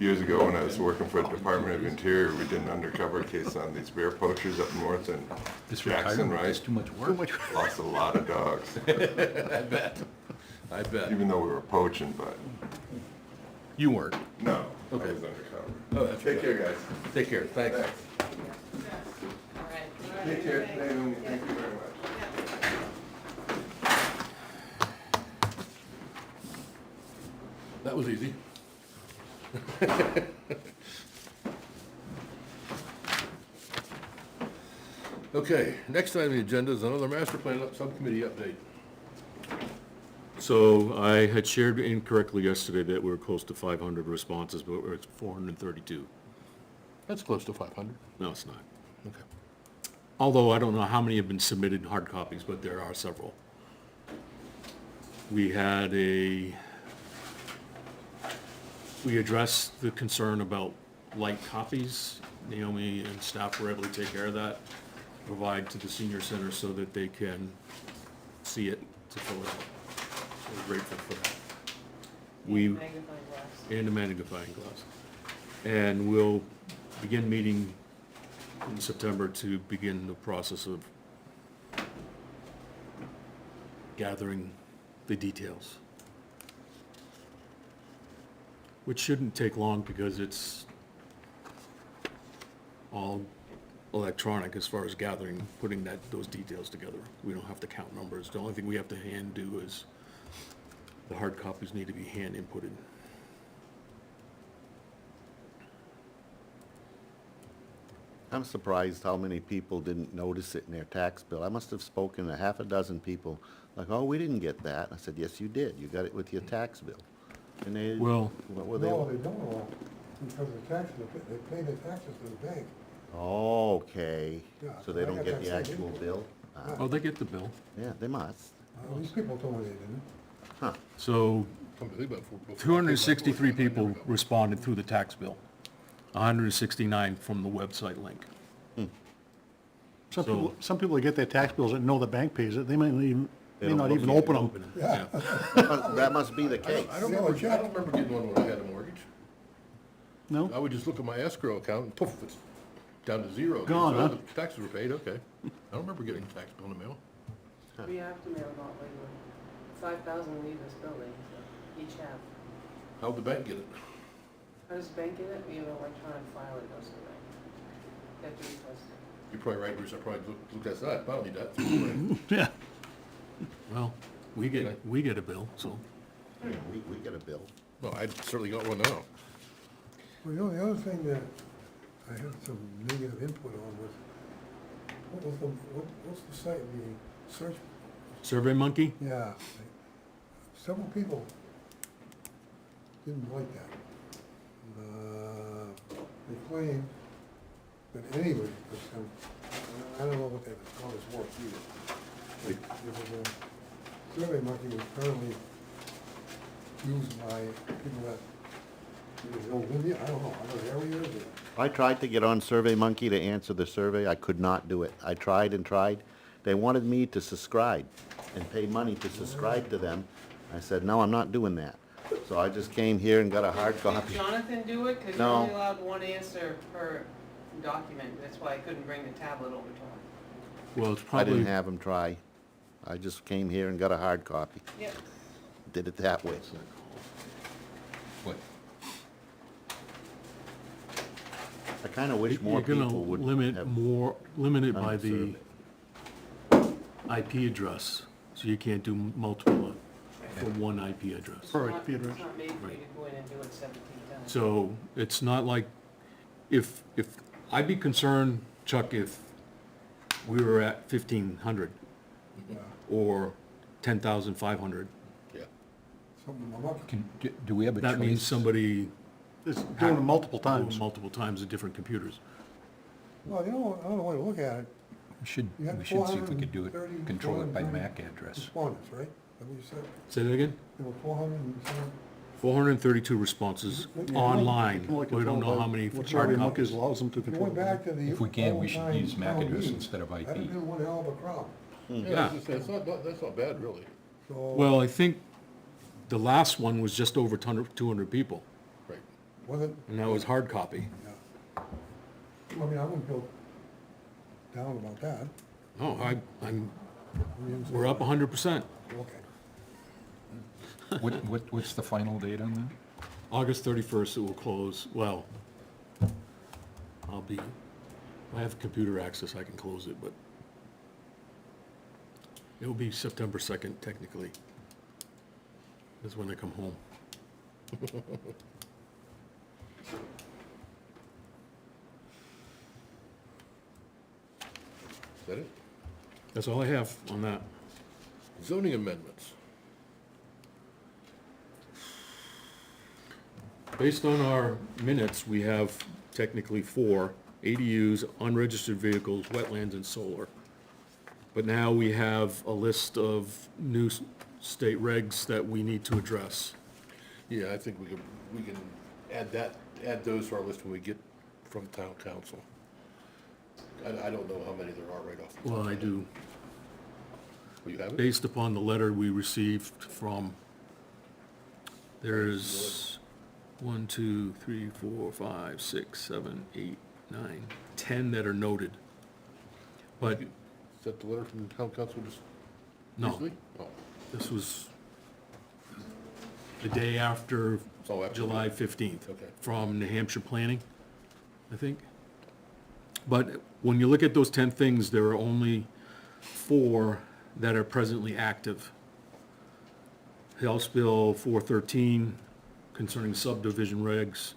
years ago when I was working for the Department of Interior, we did an undercover case on these bear poachers up north in This Jackson, retirement right? is too much work. Lost a lot of dogs, I bet. even though we were poaching, but You weren't. no, I was Okay. undercover. Oh, that's Take right. care, guys. Take care, thanks. Thanks. All right. Take care, Naomi, thank you very much. That was easy. Okay, next item on the agenda is another master plan subcommittee update. So I had shared incorrectly yesterday that we were close to 500 responses, but we're at 432. That's close to 500. No, it's not. Okay. Although I don't know how many have been submitted in hard copies, but there are several. We addressed the concern about light copies. Naomi and staff were able to take care of that, provide to the senior center so that they can see it to fill it out. So we're grateful for that. We, Magnifying glass. and a magnifying glass. And we'll begin meeting in September to begin the process of gathering the details. Which shouldn't take long because it's all electronic as far as gathering, putting those details together. We don't have to count numbers. The only thing we have to hand do is the hard copies need to be hand inputted. I'm surprised how many people didn't notice it in their tax bill. I must have spoken to half a dozen people, like, oh, we didn't get that. I said, yes, you did. You got it with your tax bill. And they, Well- what were they? No, they don't all, because the taxes, they pay their taxes to the bank. Okay, Yeah, so they I don't got get that the same actual info. bill? Ah, Oh, they get the bill. yeah, they must. These people told me they didn't. Huh. So Come to think about it, 263 people responded through the tax bill, 169 from the website link. Some people that get their tax bills that know the bank pays it, they may They may don't not look even at it. open them. Yeah. That must be the case. I don't remember getting one when I had a mortgage. No? I would just look at my escrow account and poof, it's down to zero. Gone, So huh? the taxes were paid, okay. I don't remember getting a tax bill in the mail. We have to mail them out like 5,000 leave this building, so each have. How'd the bank get it? How does the bank get it? We have an electronic file that goes to the bank. You have to request it. You're probably right, Bruce, I probably looked at that, I don't need that. Yeah. Well, we get a bill, so. We get a bill. Well, I certainly got one now. Well, you know, the other thing that I had some negative input on was, what's the site, the search, Survey Monkey? yeah. Several people didn't like that. They claim that anybody could come, I don't know what that is, how this works either. There was a Survey Monkey was currently used by people that, either don't live here, I don't know, other areas, or I tried to get on Survey Monkey to answer the survey. I could not do it. I tried and tried. They wanted me to subscribe and pay money to subscribe to them. I said, no, I'm not doing that. So I just came here and got a hard Did copy. Jonathan do it? Because you're No. only allowed one answer per document. That's why I couldn't bring the tablet over to him. Well, it's I probably, didn't have him try. I just came here and got a hard copy. Yep. Did it that way. What? I kinda wish you're more gonna people would limit have. it done by the the IP address, so you can't do multiple for one IP address. Per It's not- IP address. It's not made for you Right. to go in and do it 17 times. So it's not like, if, I'd be concerned, Chuck, if we were at 1,500 or 10,500. Yeah. something, I'm up. Do we have a choice? That means somebody It's doing it multiple doing times. multiple times at different computers. Well, you know, another way to look at it, We should you had see if we could do it, 430, control it by 430 MAC address. respondents, right? That what you said? Say that again? There were 400 and some, 432 responses online. You can only We don't know control how many what hard Survey Monkey copies. allows them to if you control. went back to the If we can, we should old-time use MAC town address meeting, instead of that'd have IP. been one hell of a crowd. Yeah. That's not bad, really. So, Well, I think the last one was just over 200 people, Right. wasn't, and that was hard copy. yeah. I mean, I wouldn't feel down about that. Oh, I'm, I mean, we're up 100%. Okay. What's the final date on that? August 31st, it will close. Well, if I have computer access, I can close it, but it'll be September 2nd, technically, is when I come home. Is that it? That's all I have on that. Zoning amendments. Based on our minutes, we have technically 4 ADUs, unregistered vehicles, wetlands, and solar. But now we have a list of new state regs that we need to address. Yeah, I think we can add those to our list when we get from town council. I don't know how many there are right off. The top Well, of I my head. do, Oh, you have it? based upon the letter we received from, there's 1, 2, 3, 4, 5, 6, 7, 8, 9, 10 that are noted. But, Is that the letter from town council just no, recently? Oh, this was the day after so after. July 15th. Okay. From New Hampshire Planning, I think. But when you look at those 10 things, there are only 4 that are presently active. House Bill 413 concerning subdivision regs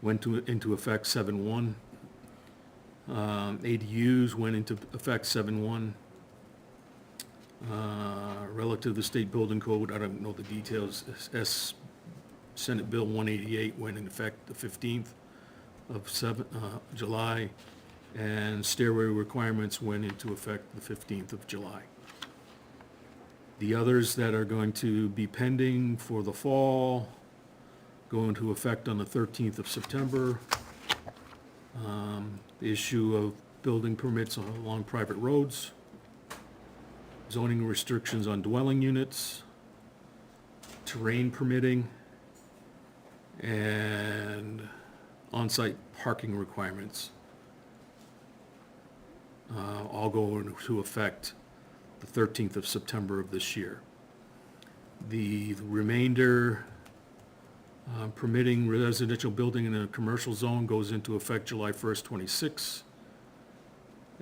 went into effect 7/1. ADUs went into effect 7/1. Relative to the state building code, I don't know the details. Senate Bill 188 went into effect the 15th of July, and stairway requirements went into effect the 15th of July. The others that are going to be pending for the fall go into effect on the 13th of September. The issue of building permits along private roads, zoning restrictions on dwelling units, terrain permitting, and on-site parking requirements. All go into effect the 13th of September of this year. The remainder, permitting residential building in a commercial zone goes into effect July 1st, 26.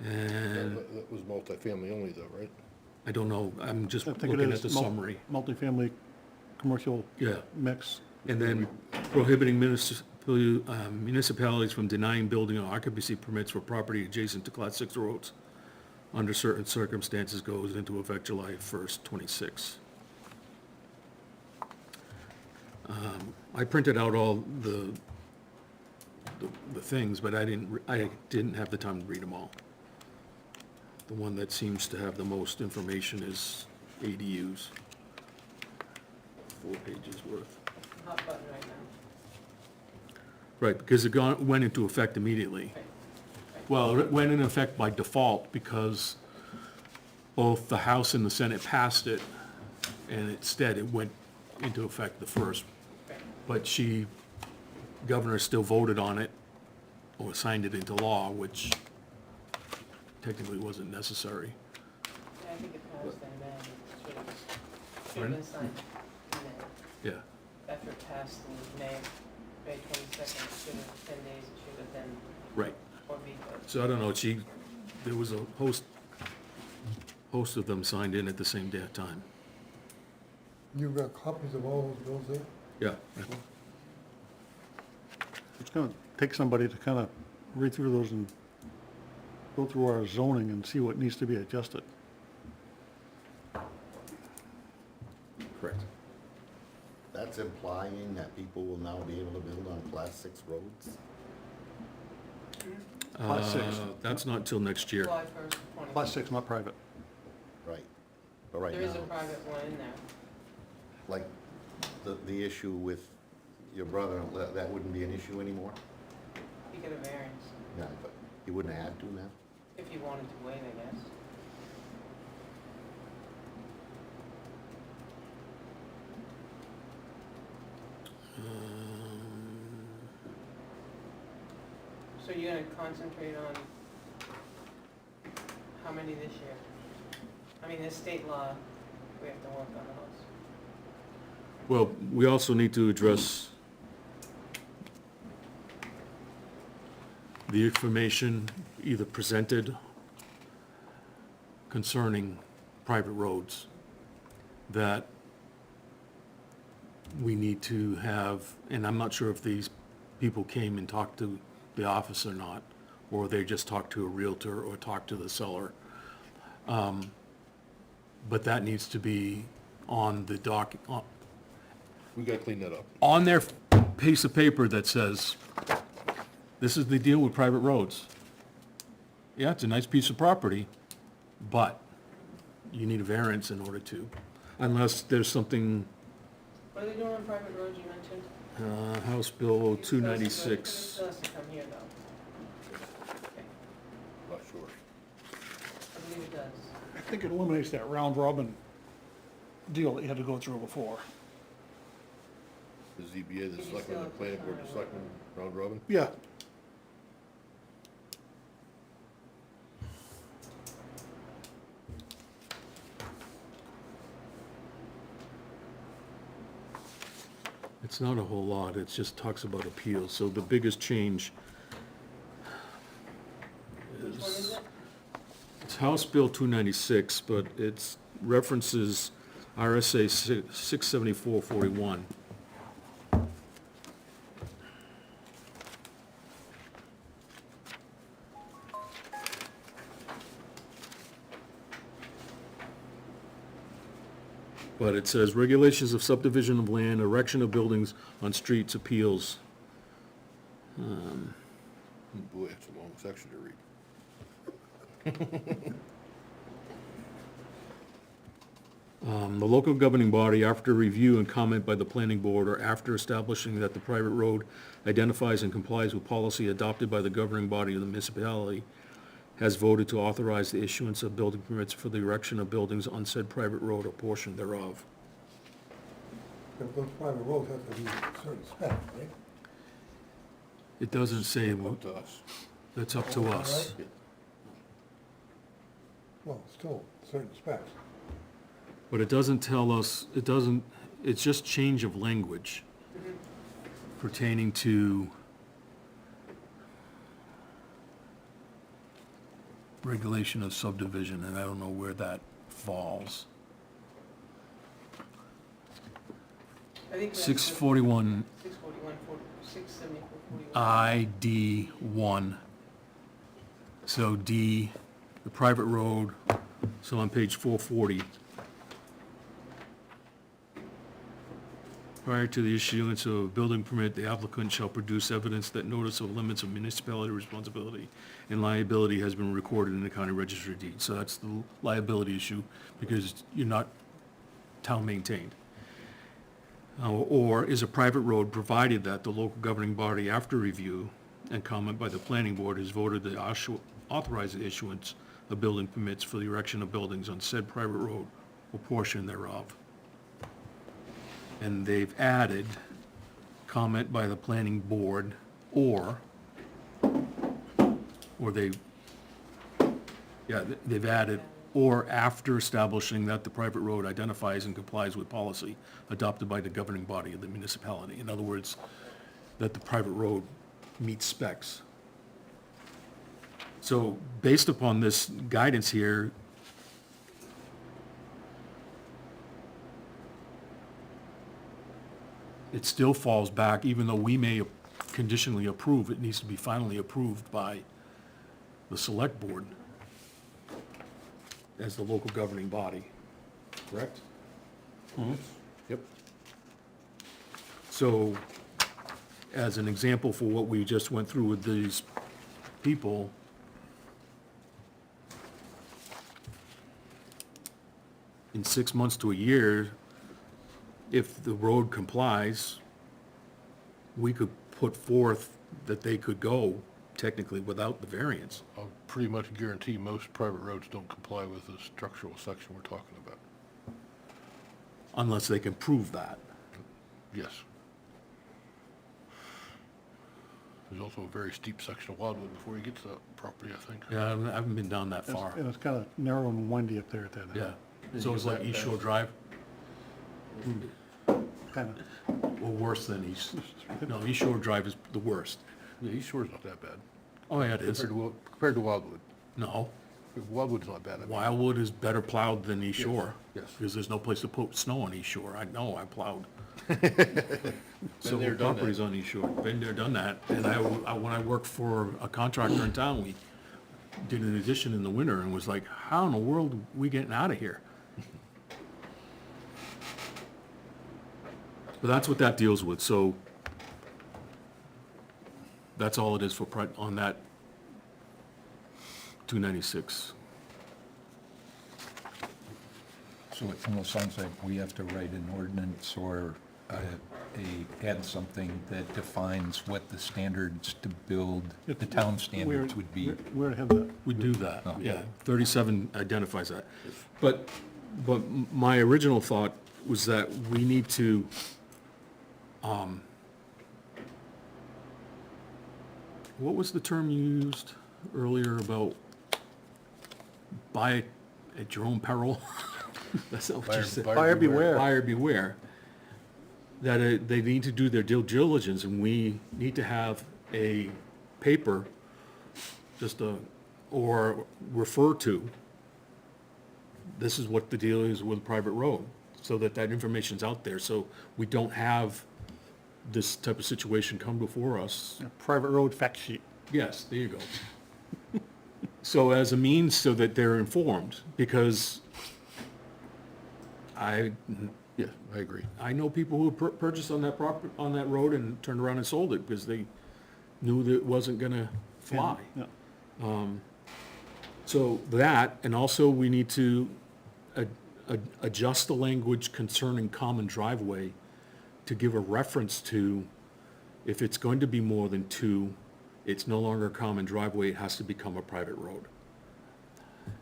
And That was multifamily only though, right? I don't know, I'm just I think it looking is at the summary. multifamily, commercial Yeah. mix. And then prohibiting municipalities from denying building or occupancy permits for property adjacent to Class 6 roads under certain circumstances goes into effect July 1st, 26. I printed out all the things, but I didn't have the time to read them all. The one that seems to have the most information is ADUs. 4 pages worth. Hot button right now. Right, because it went into effect immediately. Well, it went into effect by default because both the House and the Senate passed it, and instead it went into effect the first. But governor still voted on it, or signed it into law, which technically wasn't necessary. Yeah, I think it passed in May. It should have Pardon? been signed in May. Yeah, After it passed in May 22nd, it should have, 10 days, it should have been, right. or vetoed. So I don't know, there was a host of them signed in at the same time. You've got copies of all those bills there? Yeah. It's gonna take somebody to kind of read through those and go through our zoning and see what needs to be adjusted. Correct. That's implying that people will now be able to build on Class 6 roads? Class 6. That's not till next year. July 1st, 20. Class 6, not private. Right. But right There is a now, private one in there. like, the issue with your brother, that wouldn't be an issue anymore? You get a variance, Yeah, but he wouldn't have had to now? if you wanted to wait, I guess. So you're gonna concentrate on how many this year? I mean, there's state law, we have to work on those. Well, we also need to address the information either presented concerning private roads that we need to have, and I'm not sure if these people came and talked to the office or not, or they just talked to a realtor or talked to the seller. But that needs to be on the We gotta clean that up. on their piece of paper that says, this is the deal with private roads. Yeah, it's a nice piece of property, but you need a variance in order to, unless there's something, What are they doing on private roads you mentioned? House Bill It still has to go- 296. It still has to come here, though. Okay, Not sure. I believe it does. I think it eliminates that round robin deal that you had to go through before. The ZBA, the selectmen, the planning board, the selectmen, round robin? Yeah. It's not a whole lot, it just talks about appeals, so the biggest change Which one is it? it's House Bill 296, but it's references RSA 67441. But it says regulations of subdivision of land, erection of buildings on streets, appeals. Boy, it's a long section to read. The local governing body, after review and comment by the planning board, or after establishing that the private road identifies and complies with policy adopted by the governing body of the municipality, has voted to authorize the issuance of building permits for the erection of buildings on said private road or portion thereof. If those private roads have to be certain specs, right? It doesn't say, Up to us. that's up to us. Well, still, certain specs. But it doesn't tell us, it's just change of language pertaining to regulation of subdivision, and I don't know where that falls. I think that's 641 641, 674, 41. ID 1. So D, the private road, so on page 440. Prior to the issuance of a building permit, the applicant shall produce evidence that notice of limits of municipality responsibility and liability has been recorded in the county registry of deeds. So that's the liability issue, because you're not town maintained. Or is a private road, provided that the local governing body, after review and comment by the planning board, has voted to authorize the issuance of building permits for the erection of buildings on said private road or portion thereof. And they've added comment by the planning board, or they've added, or after establishing that the private road identifies and complies with policy adopted by the governing body of the municipality. In other words, that the private road meets specs. So based upon this guidance here, it still falls back, even though we may conditionally approve, it needs to be finally approved by the select board as the local governing body, correct? Yep. So, as an example for what we just went through with these people, in 6 months to a year, if the road complies, we could put forth that they could go technically without the variance. I'll pretty much guarantee most private roads don't comply with the structural section we're talking about. Unless they can prove that. Yes. There's also a very steep section of Wildwood before you get to that property, I think. Yeah, I haven't been down that far. And it's kind of narrow and windy up there at that. Yeah, so it's like East Shore Drive, Kind or worse than East, no, East Shore Drive is the worst. Yeah, East Shore's not that bad, Oh, yeah, it is. compared to Wildwood. No, Wildwood's not bad. I mean, Wildwood is better plowed than East Shore. yes. Because there's no place to put snow on East Shore. I know, I plowed. So there, done that. properties on East Shore, been there, done that. And when I worked for a contractor in town, we did an addition in the winter and was like, how in the world are we getting out of here? But that's what that deals with, so that's all it is for, on that 296. So it almost sounds like we have to write an ordinance or add something that defines what the standards to build, the town standards would be. Where to have that? We do that, Oh. yeah. 37 identifies that. But my original thought was that we need to, what was the term you used earlier about buy at your own peril? That's not what you said. Buyer beware. Buyer beware. That they need to do their due diligence, and we need to have a paper, or refer to, this is what the deal is with private road, so that information's out there, so we don't have this type of situation come before us. A private road fact sheet. Yes, there you go. So as a means so that they're informed, because Yeah, I agree. I know people who purchased on that road and turned around and sold it because they knew that it wasn't gonna fly. Yeah. So that, and also we need to adjust the language concerning common driveway to give a reference to, if it's going to be more than two, it's no longer a common driveway, it has to become a private road.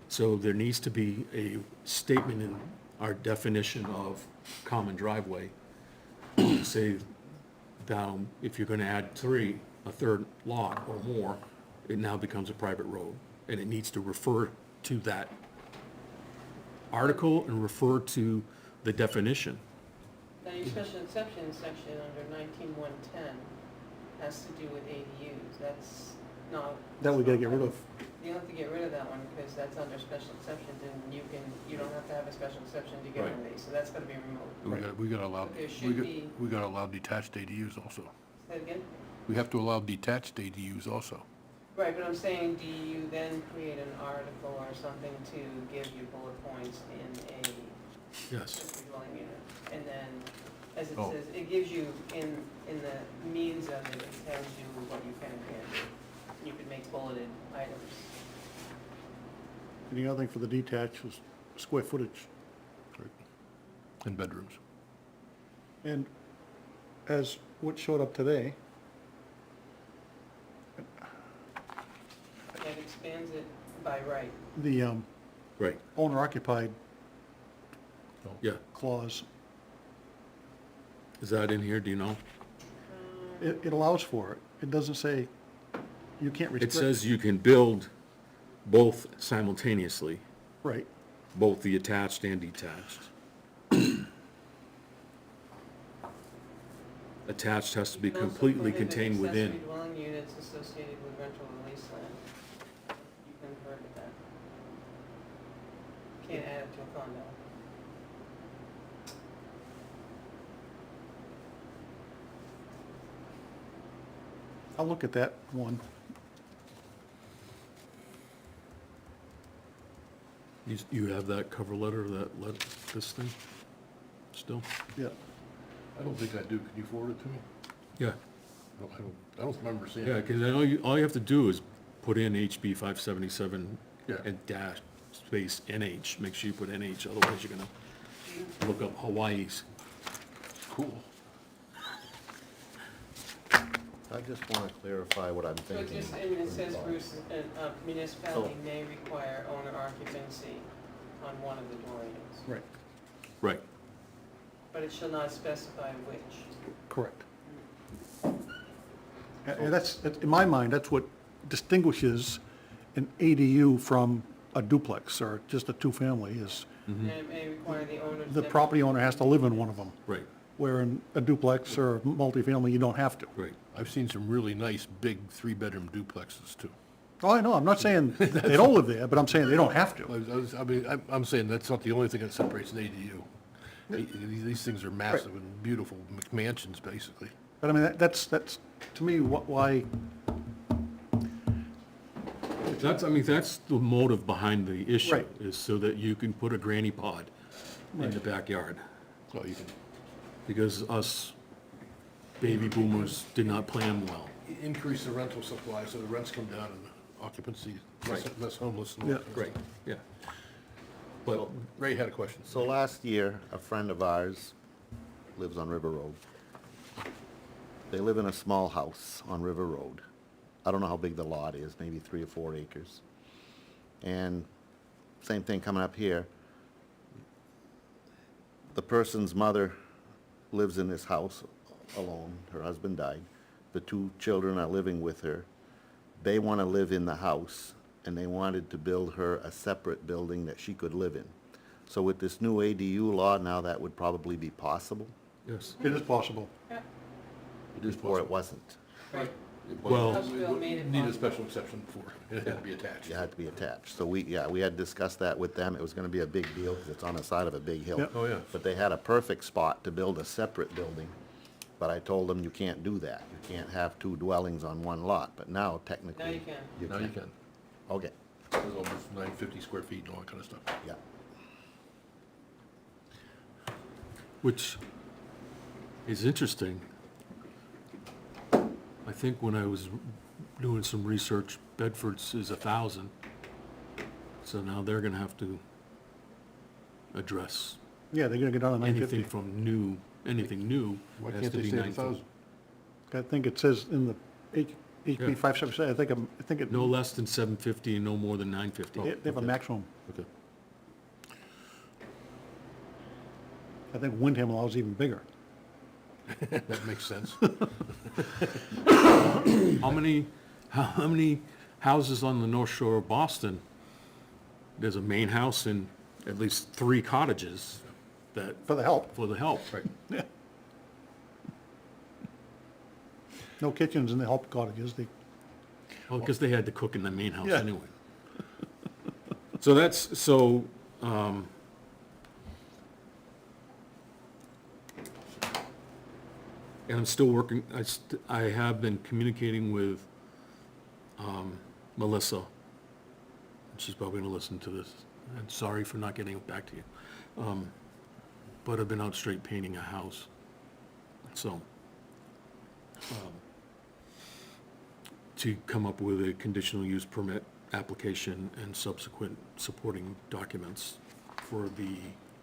So there needs to be a statement in our definition of common driveway. Say down, if you're gonna add a third lot or more, it now becomes a private road. And it needs to refer to that article and refer to the definition. Now, your special exception section under 19-110 has to do with ADUs, that's not. That we gotta get rid of. You don't have to get rid of that one, because that's under special exceptions, and you don't have to have a special exception to get Right. one of these, so that's gonna be removed. We gotta allow, But there should be- we gotta allow detached ADUs also. Say it again? We have to allow detached ADUs also. Right, but I'm saying, do you then create an article or something to give you bullet points in a Yes. accessory dwelling unit? And then, as it Oh. says, it gives you, in the means of it, it tells you what you can and can't do. You could make bulleted items. And the other thing for the detached was square footage. In bedrooms. And as what showed up today, That expands it by right. the Right, owner occupied yeah. clause, Is that in here, do you know? it allows for it. It doesn't say you can't It restrict. says you can build both simultaneously, Right. both the attached and detached. Attached has to be You can also completely prohibit contained within. Accessory dwelling units associated with rental or lease land. You can prohibit that. Can't add it to a condo. I'll look at that one. You have that cover letter, this thing, still? Yeah. I don't think I do. Can you forward it to me? Yeah. I don't remember seeing Yeah, it. because all you have to do is put in HB 577 Yeah. and dash space NH, make sure you put NH, otherwise you're gonna look up Hawaii's. Cool. I just want to clarify what I'm So it thinking. just, and it says, Bruce, a municipality may require owner occupancy on one of the dwelling units, Right. Right, but it shall not specify which. Correct. And that's, in my mind, that's what distinguishes an ADU from a duplex or just a two-family is And it may require the owner's. the property owner has to live in one of them, right, where in a duplex or a multifamily, you don't have to. right. I've seen some really nice, big, three-bedroom duplexes too. Oh, I know, I'm not saying they don't live there, but I'm saying they don't have to. I'm saying that's not the only thing that separates an ADU. These things are massive and beautiful McMansions, basically. But I mean, that's, to me, why, that's the motive behind the issue, Right. is so that you can put a granny pod in the backyard. So you can Because us baby boomers did not plan well. increase the rental supply so the rents come down and occupancy, less homeless and all Yeah. that kind of Right, stuff. yeah. But, Ray had a question. So last year, a friend of ours lives on River Road. They live in a small house on River Road. I don't know how big the lot is, maybe 3 or 4 acres. And same thing coming up here. The person's mother lives in this house alone. Her husband died. The 2 children are living with her. They want to live in the house, and they wanted to build her a separate building that she could live in. So with this new ADU law, now that would probably be possible. yes, it is possible. Before it wasn't. well, House bill made it Need a possible. special exception for it. It had to be attached. You had to be attached. So we had discussed that with them. It was gonna be a big deal, because it's on the side of a big hill. Yep. Oh, yeah. But they had a perfect spot to build a separate building. But I told them you can't do that. You can't have 2 dwellings on one lot. But now technically. Now you can. Now you can. Okay, There's almost 950 square feet and all that kind of stuff. yeah. which is interesting. I think when I was doing some research, Bedford's is 1,000. So now they're gonna have to address Yeah, they're gonna get down to 950. anything from new, anything new Why has can't to they be stay at 9,000. 1,000? I think it says in the HB Yeah. 577, I think it, No less than 750 and no more than 950. they have a maximum. Okay. I think Wyndham allows even bigger. That makes sense. How many houses on the North Shore of Boston? There's a main house and at least 3 cottages that, For the help. for the help. Yeah. No kitchens in the help cottages, they, Well, because they had to cook in the main house Yeah. anyway. So that's, so, and I'm still working, I have been communicating with, Melissa. And she's probably gonna listen to this. I'm sorry for not getting back to you. But I've been out straight painting a house. So, to come up with a conditional use permit application and subsequent supporting documents for the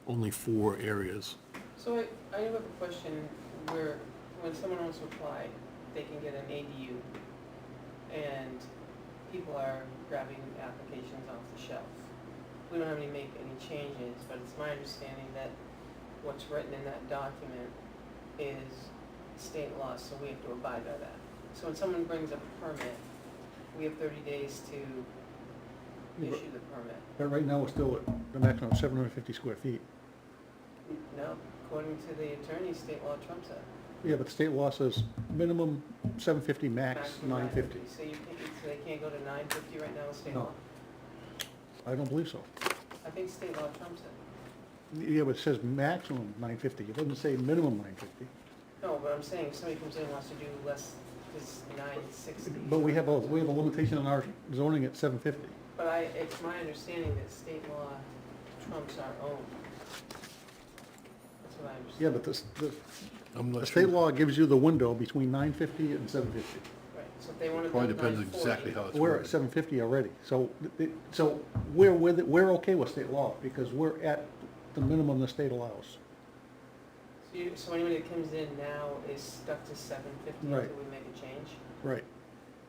only 4 areas. So I have a question where, when someone wants to apply, they can get an ADU, and people are grabbing applications off the shelf. We don't have to make any changes, but it's my understanding that what's written in that document is state law, so we have to abide by that. So when someone brings up a permit, we have 30 days to issue the permit. but right now we're still at the maximum of 750 square feet. No, according to the attorney, state law trumps that. Yeah, but state law says minimum 750, max Maximum 950. So so they can't go to 950 right now with state No. law? I don't believe so. I think state law trumps it. Yeah, but it says maximum 950, it doesn't say minimum 950. No, but I'm saying if somebody comes in and wants to do less, is 960. But we have a limitation on our zoning at 750. But it's my understanding that state law trumps our own. That's what I understand. Yeah, but I'm the not state sure. law gives you the window between 950 and 750. Right, so if they want to Probably build depends 940. exactly how it's We're at worded. 750 already, so, so we're okay with state law, because we're at the minimum the state allows. So anybody that comes in now is stuck to 750 Right. until we make a change? Right.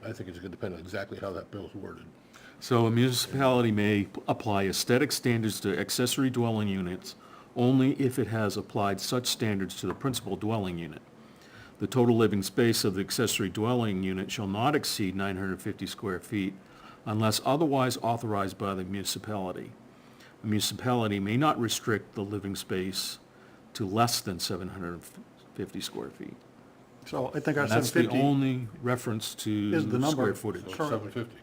I think it's gonna depend on exactly how that bill's worded. So a municipality may apply aesthetic standards to accessory dwelling units only if it has applied such standards to the principal dwelling unit. The total living space of the accessory dwelling unit shall not exceed 950 square feet unless otherwise authorized by the municipality. A municipality may not restrict the living space to less than 750 square feet. So I think our And that's the 750, only reference to Is the number. square footage. So Currently. 750.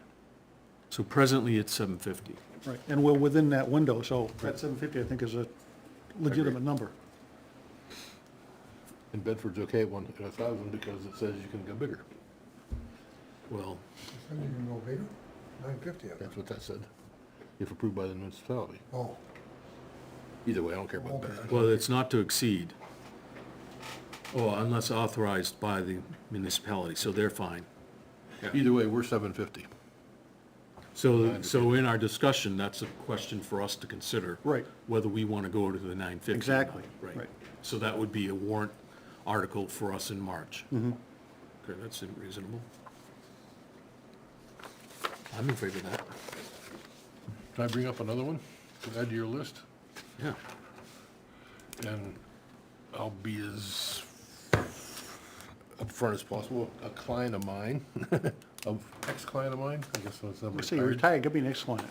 So presently it's 750. Right, and we're within that window, so that 750, I think, is a legitimate number. And Bedford's okay at 1,000 because it says you can go bigger. Well, Then you can go bigger, 950 of it. That's what that said, if approved by the municipality. Oh, Either way, I don't care about Okay. that. well, it's not to exceed. Oh, unless authorized by the municipality, so they're fine. Either way, we're 750. So in our discussion, that's a question for us to consider. Right. Whether we want to go to the 950. or not. Exactly, Right. right. So that would be a warrant article for us in March. Okay, that's reasonable. I'm in favor of that. Can I bring up another one to add to your list? Yeah. And I'll be as upfront as possible. A client of mine, ex-client of mine, I guess that's number. I say you're retired, give me an excellent.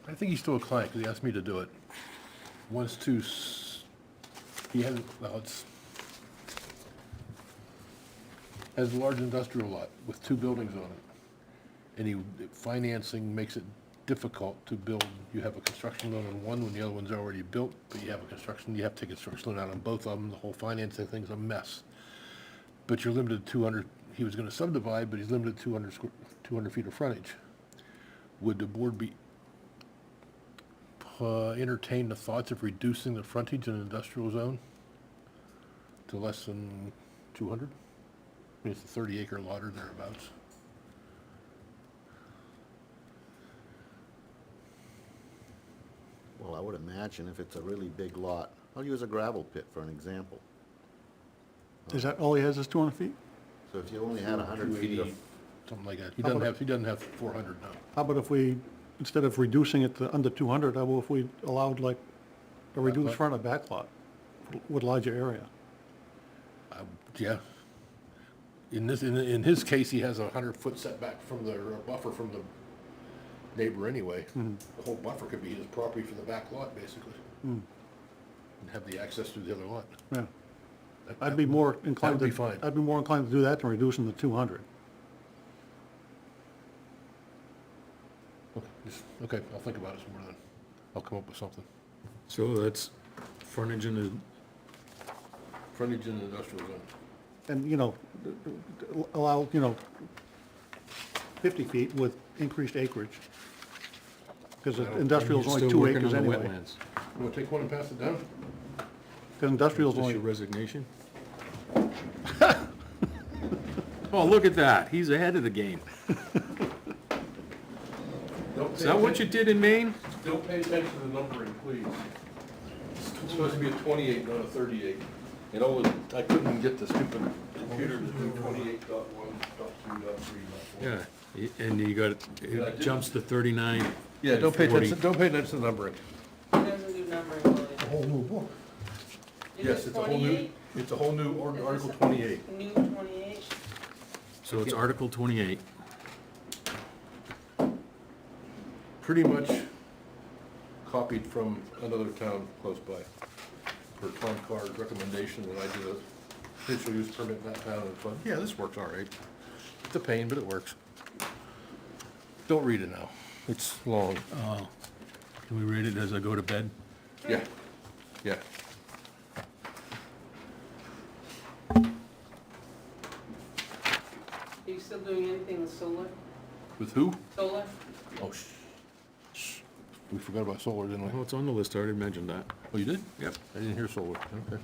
I think he's still a client because he asked me to do it. Wants to, he has, well, has a large industrial lot with 2 buildings on it. And financing makes it difficult to build. You have a construction loan on one when the other one's already built, but you have to take a construction loan out on both of them. The whole financing thing's a mess. But you're limited to 200, he was gonna subdivide, but he's limited to 200 feet of frontage. Would the board be, entertain the thoughts of reducing the frontage in an industrial zone to less than 200? I mean, it's a 30-acre lot or thereabouts. Well, I would imagine if it's a really big lot, I'll use a gravel pit for an example. Is that all he has is 200 feet? So if you only had 100 feet of, Something like that. He How doesn't about- have, he doesn't have 400 now. How about if we, instead of reducing it to under 200, how about if we allowed like a reduced Backlot? front or back lot with larger area? Yeah. In his case, he has a 100-foot setback from the, or a buffer from the neighbor anyway. The whole buffer could be his property for the back lot, basically. And have the access to the other lot. Yeah, That- I'd be more inclined to. That would be fine. I'd be more inclined to do that than reducing to 200. Okay, I'll think about it some more then. I'll come up with something. So that's frontage in the, Frontage in the industrial zone. And, you know, allow, 50 feet with increased acreage. Because industrial's you're only still 2 working acres on the anyway. wetlands. You wanna take one and pass it down? Because industrial's Is this only, your resignation? Oh, look at that, he's ahead of the game. Is that what you did in Maine? Don't pay attention to the numbering, please. It's supposed to be a 28, not a 38. And I couldn't get the stupid computer to do 28.1.2.3.4. Yeah, and you got, Yeah, I it did. jumps to 39. Yeah, don't pay 40. attention, don't pay attention to the numbering. He doesn't do numbering, William. a whole new book. Is Yes, this it's a whole new, 28? it's a whole new Is this Article a 28. New 28? So it's Article 28. Pretty much copied from another town close by. Per Tom Carr's recommendation when I did a conditional use permit in that town, and thought, yeah, this works all right. It's a pain, but it works. Don't read it now. It's long. Can we read it as I go to bed? Yeah, yeah. Are you still doing anything with solar? With who? Solar? Oh, we forgot about solar, didn't we? Well, it's on the list, I already mentioned that. Oh, you did? Yep. I didn't hear solar. Okay.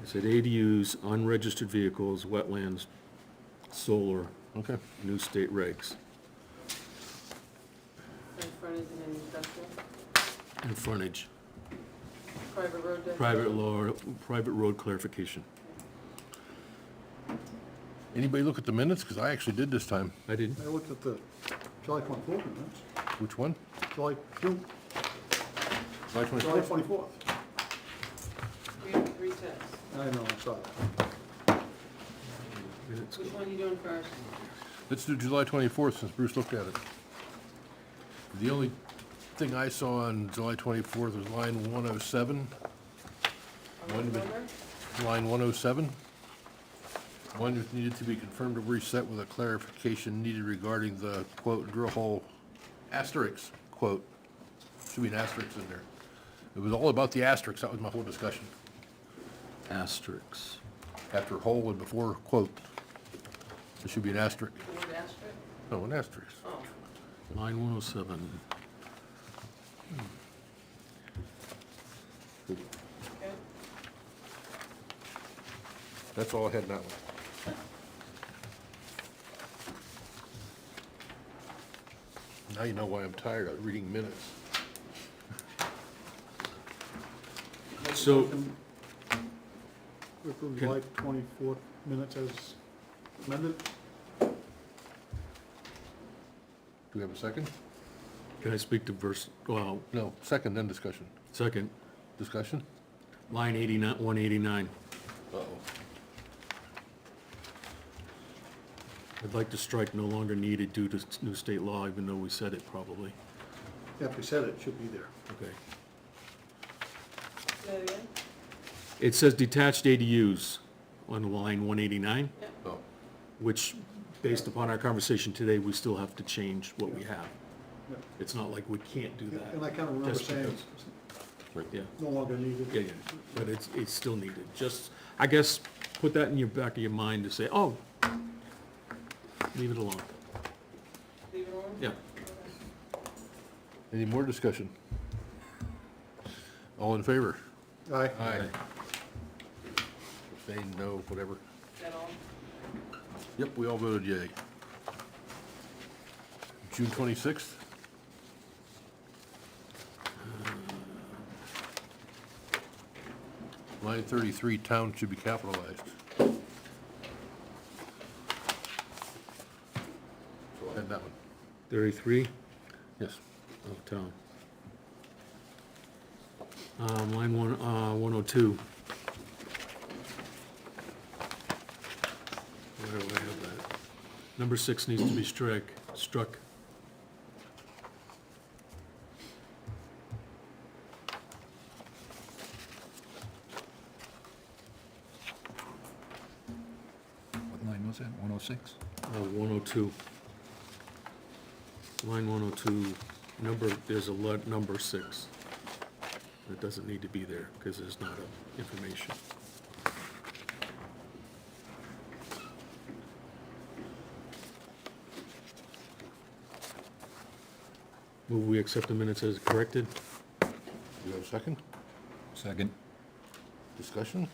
It said ADUs, unregistered vehicles, wetlands, solar, Okay. new state regs, And frontage and industrial? and frontage, Private road? private road clarification. Anybody look at the minutes? Because I actually did this time. I didn't. I looked at the July 24th minutes. Which one? July, June, July July 24th? 24th. We have 3 sets. I know, I saw that. Which one are you doing first? Let's do July 24th since Bruce looked at it. The only thing I saw on July 24th was line 107. On what When did- number? Line 107. One is needed to be confirmed or reset with a clarification needed regarding the quote, drill hole asterisk, quote. Should be an asterisk in there. It was all about the asterisks, that was my whole discussion. Asterisks. After hole and before quote. There should be an asterisk. The word asterisk? No, an asterisk. Oh, Line 107. okay. That's all I had in that one. Now you know why I'm tired of reading minutes. So, Approve Can- July 24th minutes as amended. Do we have a second? can I speak to verse, well, No, second, then discussion. second, Discussion? line 89, 189. Uh-oh. I'd like to strike no longer needed due to new state law, even though we said it probably. If we said it, it should be there. Okay. Say that again? It says detached ADUs on line 189, Oh, which, based upon our conversation today, we still have to change what we have. Yeah. It's not like we can't do that. And I kind of remember Just saying because- it's Yeah, no longer needed. yeah, yeah, but it's still needed. Just, I guess, put that in your back of your mind to say, oh, leave it alone. Leave it alone? Yeah. any more discussion? All in favor? Aye. Aye. Abstain, no, whatever. Is that all? Yep, we all voted yay. June 26th? Line 33, town should be capitalized. So I had that one. 33 Yes. of town. Line 102. Where do I have that? Number 6 needs to be struck. What line was that, 106? 102. Line 102, there's a number 6. It doesn't need to be there, because there's not a information. Move we accept the minutes as corrected. Do you have a second? Second. Discussion?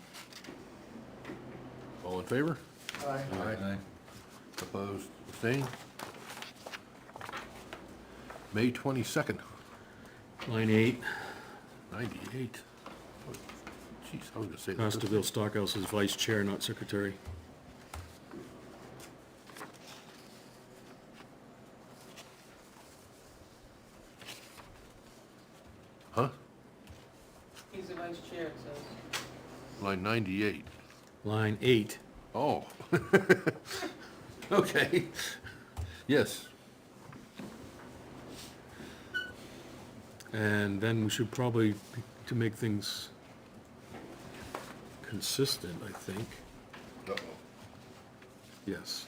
All in favor? Aye. Aye. Opposed, abstained? May 22nd, Line 8, 98. Oh, jeez, I was gonna say that. Costaville Stockhouse is vice chair, not secretary. Huh? He's the vice chair, it says. Line 98. Line 8, Oh. Okay. Yes. and then we should probably, to make things consistent, I think, Uh-oh. yes.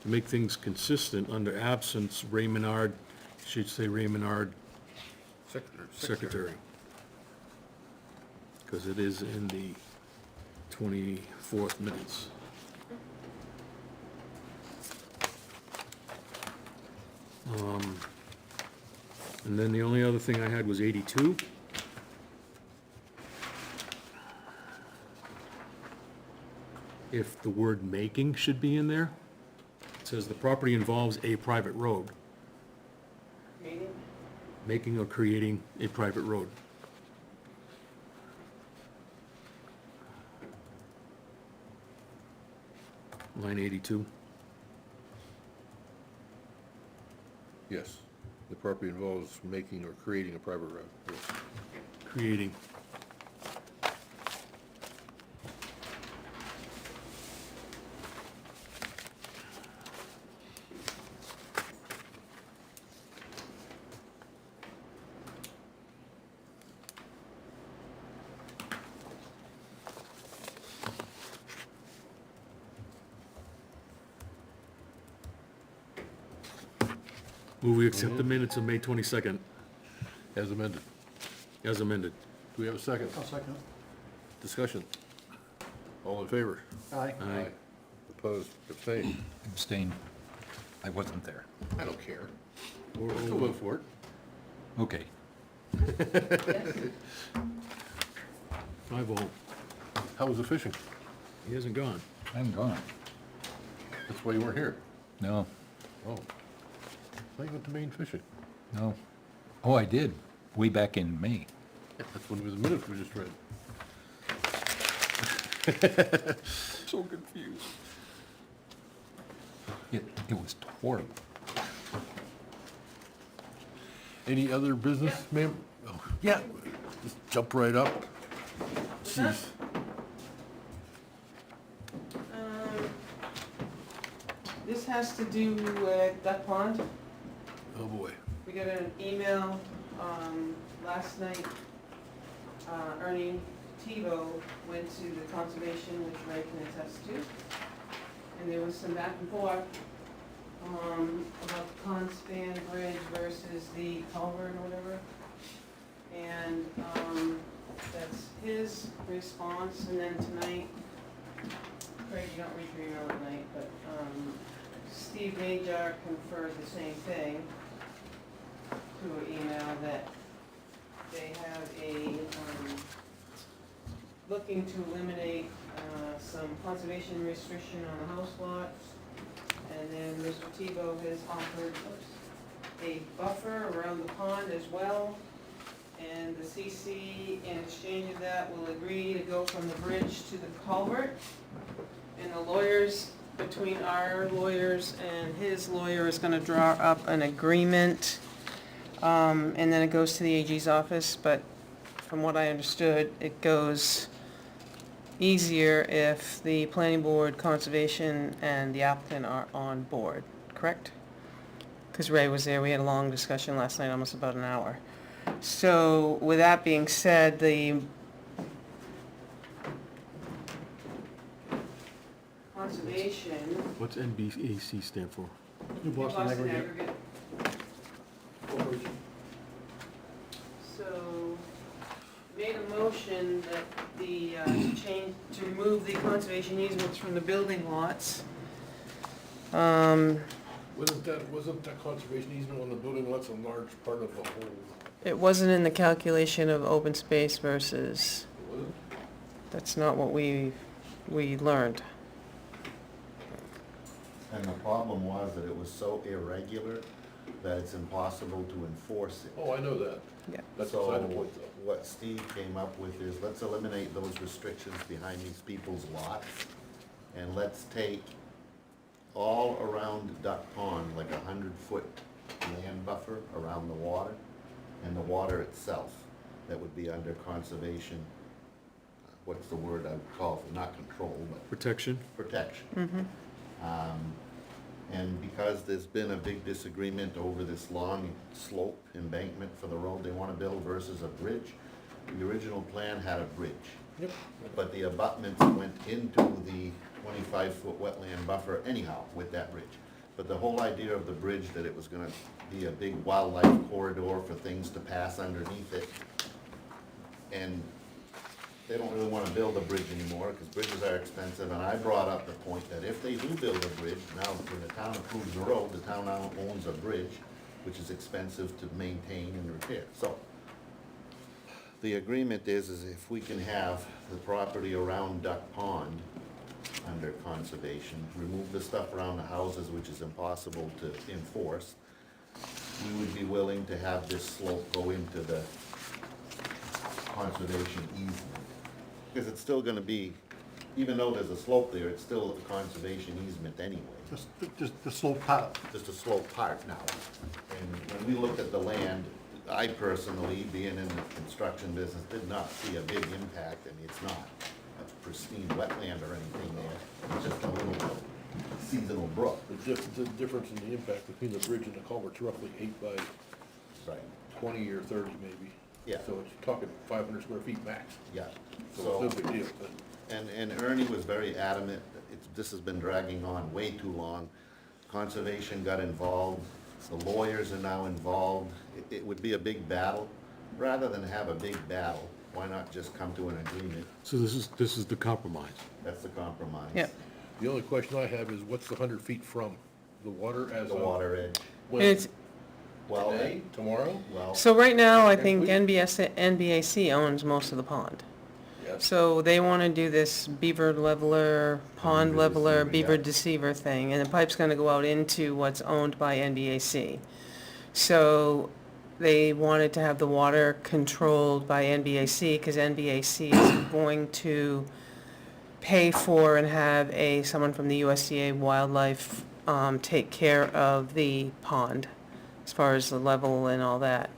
To make things consistent, under absence, Ray Menard, should say Ray Menard, secretary. Because it is in the 24th minutes. And then the only other thing I had was 82. If the word making should be in there, it says the property involves a private road, Meeting? making or creating a private road. Line 82. Yes. The property involves making or creating a private road. Yes. Creating. Move we accept the minutes of May 22nd As amended. as amended. Do we have a second? I'll second. Discussion. All in favor? Aye. Aye. Opposed? Abstained? Abstain. I wasn't there. I don't care. Still vote for it. Okay. 5-0. How was the fishing? He hasn't gone. I'm gone. That's why you weren't here. No, Oh. I thought you went to Maine fishing. no. Oh, I did, way back in May. That's one of the minutes we just read. So confused. It was horrible. Any other business, ma'am? Oh, yeah, just jump right up. Jeez. This has to do with Duck Pond. Oh, boy. We got an email, last night, Ernie Tebow went to the conservation, which Ray can attest to. And there was some back and forth, about the pond span bridge versus the culvert or whatever. And, that's his response, and then tonight, Craig, you don't read your email tonight, but, Steve Major confirmed the same thing through an email that they have looking to eliminate, some conservation restriction on the house lots. And then Mr. Tebow has offered a buffer around the pond as well. And the CC, in exchange of that, will agree to go from the bridge to the culvert. And the lawyers, between our lawyers and his lawyer, is gonna draw up an agreement. And then it goes to the AG's office, but from what I understood, it goes easier if the planning board, conservation, and the applicant are on board, correct? Because Ray was there, we had a long discussion last night, almost about an hour. So, with that being said, the conservation, What's NBAC stand for? New Boston aggregate. So, made a motion that the, to remove the conservation easements from the building lots. Wasn't that conservation easement on the building lots a large part of the whole? It wasn't in the calculation of open space versus, Was it? that's not what we learned. And the problem was that it was so irregular that it's impossible to enforce it. Oh, I know that. Yeah. That's So beside the point, though. what Steve came up with is, let's eliminate those restrictions behind these people's lots, and let's take all around Duck Pond, like 100-foot land buffer around the water, and the water itself, that would be under conservation, what's the word I would call it, not control, but Protection? protection. And because there's been a big disagreement over this long slope embankment for the road they want to build versus a bridge, the original plan had a bridge. Yep. But the abutments went into the 25-foot wetland buffer anyhow with that bridge. But the whole idea of the bridge, that it was gonna be a big wildlife corridor for things to pass underneath it, and they don't really wanna build a bridge anymore, because bridges are expensive, and I brought up the point that if they do build a bridge, now when the town approves the road, the town now owns a bridge, which is expensive to maintain and repair. So, the agreement is if we can have the property around Duck Pond under conservation, remove the stuff around the houses, which is impossible to enforce, we would be willing to have this slope go into the conservation easement. Because it's still gonna be, even though there's a slope there, it's still a conservation easement anyway. Just the slope part. Just a slope part now. And when we looked at the land, I personally, being in the construction business, did not see a big impact. I mean, it's not a pristine wetland or anything there. It's just a little seasonal brook. The difference in the impact between the bridge and the culvert's roughly 8 by Right. 20 or 30 maybe. Yeah. So it's talking 500 square feet max. Yeah. So it's no big deal, but. And Ernie was very adamant, that this has been dragging on way too long. Conservation got involved, The lawyers are now involved. It would be a big battle. Rather than have a big battle, why not just come to an agreement? So this is the compromise. That's the compromise. Yep. The only question I have is what's the 100 feet from the water as The of? water edge. When? It's, Well, Today? Tomorrow? well, so right now, I think we- NBAC owns most of the pond. Yes. So they wanna do this beaver leveler, pond Beaver leveler, deceiver, beaver yeah. deceiver thing, and the pipe's gonna go out into what's owned by NBAC. So they wanted to have the water controlled by NBAC, cause NBAC is going to pay for and have someone from the USDA Wildlife, take care of the pond, as far as the level and all that.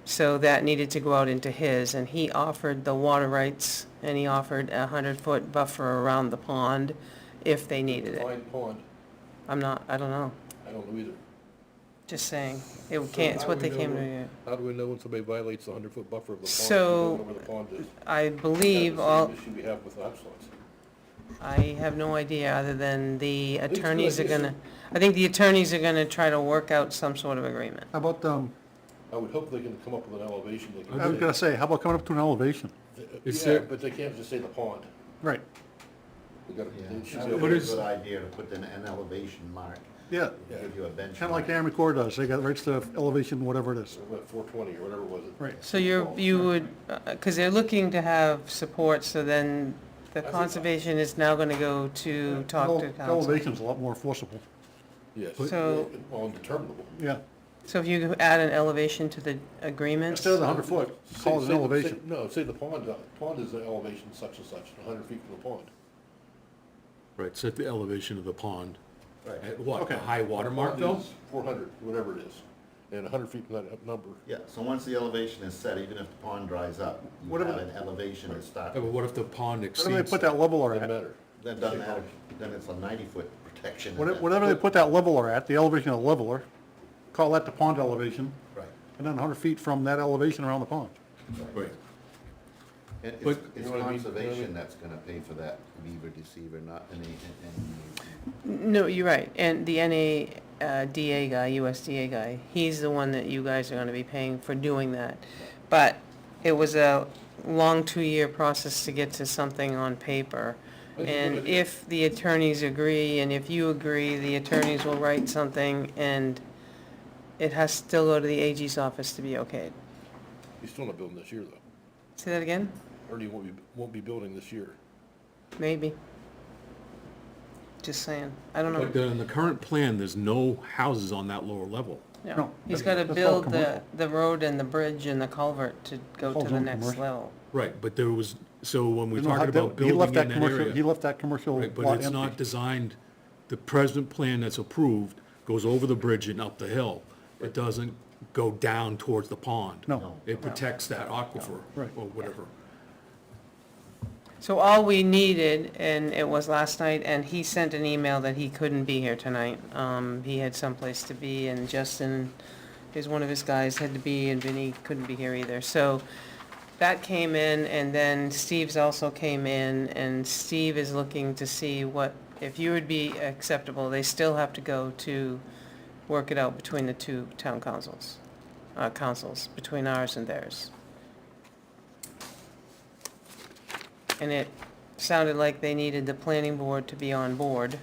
So that needed to go out into his, and he offered the water rights, and he offered a 100-foot buffer around the pond if they needed it. Fine pond. I don't know, I don't know either. just saying. It So can't, it's how what do they we came know to, How do we know when somebody violates the 100-foot buffer of the pond? So- We don't know where the pond is. I believe That's all, the same issue we have with Upslots. I have no idea, other than the it's attorneys are good. gonna, I think the attorneys are gonna try to work out some sort of agreement. How about, I would hope they can come up with an elevation. They can I was say- gonna say, how about coming up to an elevation? Is Yeah, there- but they can't just say the pond. Right, We gotta, yeah, they should that be would able be a to- good idea to put an elevation mark, yeah, Yeah. give you a benchmark. kinda like the Army Corps does, they got rights to elevation, whatever it is. What, 420 or whatever was it? Right. So you would, because they're looking to have support, so then the think- conservation is now gonna go to talk to council. Elevation's a lot more enforceable. Yes. So- Well, indeterminable. Yeah, So if you add an elevation to the agreement, instead of the 100 foot, call it an Say- elevation. No, say the pond is an elevation such and such, 100 feet from the pond. Right, set the elevation of the pond. Right. At what, Okay. the high water mark Pond though? is 400, whatever it is, and 100 feet from that number. Yeah, so once the elevation is set, even if the pond dries up, you Whatever have an elevation to start. Yeah, but what if the pond Whatever they exceeds? put that leveler Doesn't at, matter. That doesn't matter, then it's a 90-foot protection. and whatever that- whatever they put that leveler at, the elevation of the leveler, call that the pond elevation, Right. and then 100 feet from that elevation around the pond. Right, And It's But- it's You know what I mean? conservation that's gonna pay for that beaver deceiver, not any. no, you're right, and the NADA guy, USDA guy, he's the one that you guys are gonna be paying for doing that. But it was a long 2-year process to get to something on paper. And if the attorneys agree, and if you agree, the attorneys will write something, and it has to still go to the AG's office to be okayed. He's still not building this year, though. Say that again? Ernie won't be building this year. Maybe. Just saying, I don't know. but in the current plan, there's no houses on that lower level. No, No, he's that's- gotta that's all build the, commercial. the road and the bridge and the culvert to go all to the zone next commercial. level. Right, but there was, so when we're You know, talking about he left building in that that commercial. He area. left that commercial Right, but lot it's not empty. designed, the present plan that's approved goes over the bridge and up the hill. It doesn't go down towards the pond. No. It protects that aquifer, Right. or whatever. So all we needed, and it was last night, and he sent an email that he couldn't be here tonight. He had someplace to be, and Justin is one of his guys, had to be, and Vinny couldn't be here either. So that came in, and then Steve's also came in, and Steve is looking to see what, if you would be acceptable, they still have to go to work it out between the two town councils, between ours and theirs. And it sounded like they needed the planning board to be on board.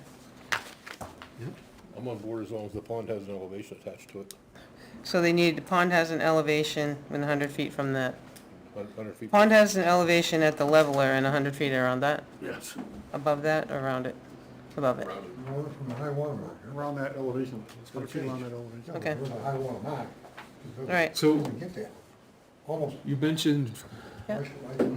I'm on board as long as the pond has an elevation attached to it, So they need, the pond has an elevation within 100 feet from that. 100 feet. Pond has an elevation at the leveler and 100 feet around that, Yes. above that, or around it? Above it. From the high water mark. Around that elevation. It's gonna Around change. that elevation. Yeah, Okay. There's a high water mark. All right, So You get there. Almost. you mentioned Yeah. like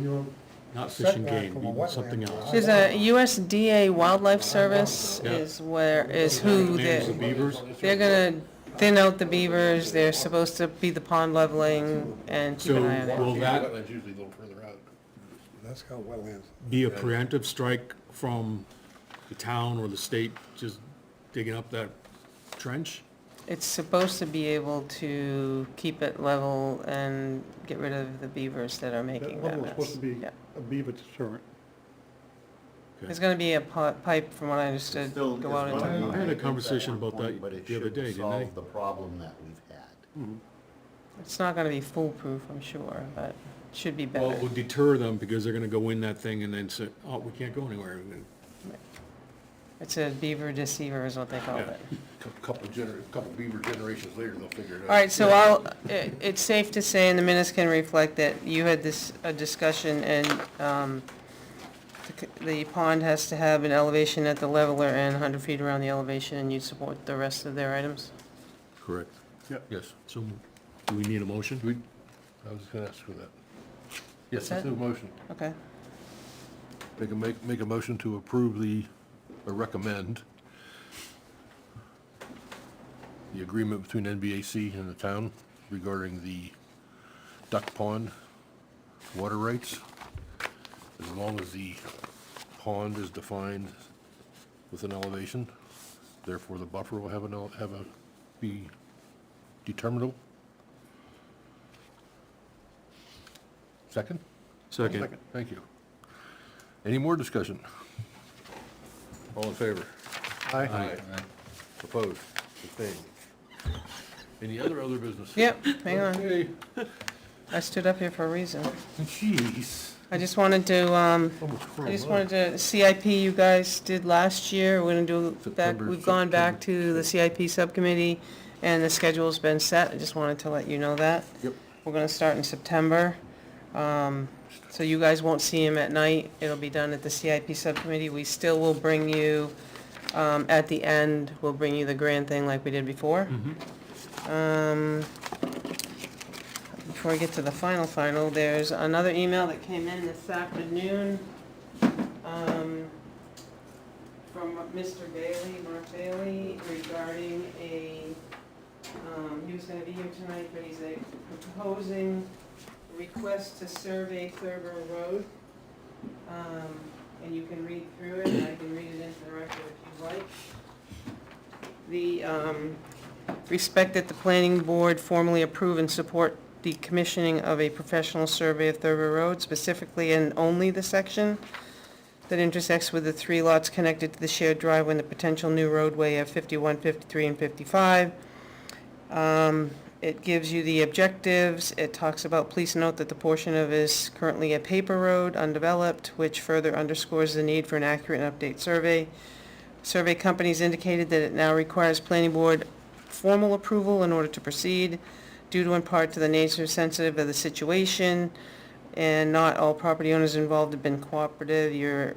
you're not fishing setback game, from a even something wetland. else. there's a USDA Wildlife Service Yeah. is who Manage the they're, beavers? they're gonna thin out the beavers, they're supposed to be the pond leveling and keep an eye on So it. will that Wetlands usually a little further out. That's called wetlands. be a preemptive strike from the town or the state just digging up that trench? It's supposed to be able to keep it level and get rid of the beavers that are making That that level is mess. supposed to be Yeah. a beaver deterrent. There's gonna be a pipe, from what I understood, Still, go out it's into. gonna I had a make conversation that about point, that but it the other should day, didn't I? Solve the problem that we've had. It's not gonna be foolproof, I'm sure, but it should be Well, it better. will deter them because they're gonna go in that thing and then say, oh, we can't go anywhere. It's a beaver deceiver is what they call Yeah. it. Couple beaver generations later, they'll figure it out. All right, so it's safe to say, and the minutes can reflect that you had a discussion, and, the pond has to have an elevation at the leveler and 100 feet around the elevation, and you support the rest of their items? Correct. Yes. So, do we need a motion? I was gonna ask for that. Yes, What's let's that? do a motion. Okay. Make a motion to approve or recommend the agreement between NBAC and the town regarding the duck pond water rights, as long as the pond is defined with an elevation. Therefore, the buffer will be determinable. Second? Second. Thank you. Any more discussion? All in favor? Aye. Opposed? Abstained? Any other business? Yep, hang on. Okay. I stood up here for a reason. Jeez. I just wanted to, CIP you guys did last year, we're gonna do we've gone back to the CIP subcommittee, and the schedule's been set, I just wanted to let you know that. Yep. We're gonna start in September, so you guys won't see him at night, it'll be done at the CIP subcommittee. We still will bring you, at the end, we'll bring you the grand thing like we did before. Before I get to the final, there's another email that came in this afternoon, from Mr. Bailey, Mark Bailey, regarding he was gonna be here tonight, but he's proposing request to survey Thurber Road. And you can read through it, and I can read it into the record if you'd like. Respect that the planning board formally approve and support the commissioning of a professional survey of Thurber Road, specifically and only the section that intersects with the 3 lots connected to the shared driveway and the potential new roadway of 51, 53, and 55. It gives you the objectives. It talks about, please note that the portion of is currently a paper road, undeveloped, which further underscores the need for an accurate and update survey. Survey companies indicated that it now requires planning board formal approval in order to proceed, due to in part to the nature sensitive of the situation, and not all property owners involved have been cooperative. Your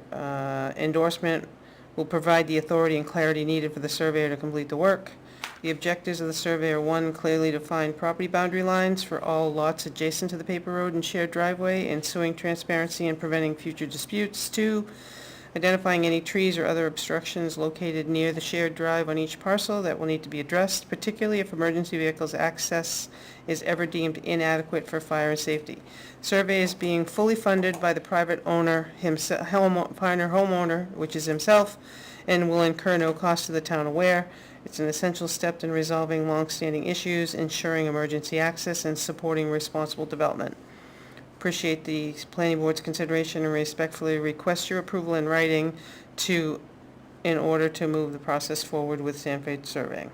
endorsement will provide the authority and clarity needed for the surveyor to complete the work. The objectives of the survey are: 1, clearly define property boundary lines for all lots adjacent to the paper road and shared driveway, ensuing transparency and preventing future disputes. 2, identifying any trees or other obstructions located near the shared drive on each parcel that will need to be addressed, particularly if emergency vehicles access is ever deemed inadequate for fire and safety. Survey is being fully funded by the private owner himself, homeowner, which is himself, and will incur no cost to the town aware. It's an essential step in resolving long-standing issues, ensuring emergency access, and supporting responsible development. Appreciate the planning board's consideration and respectfully request your approval in writing in order to move the process forward with Sanford Surveying.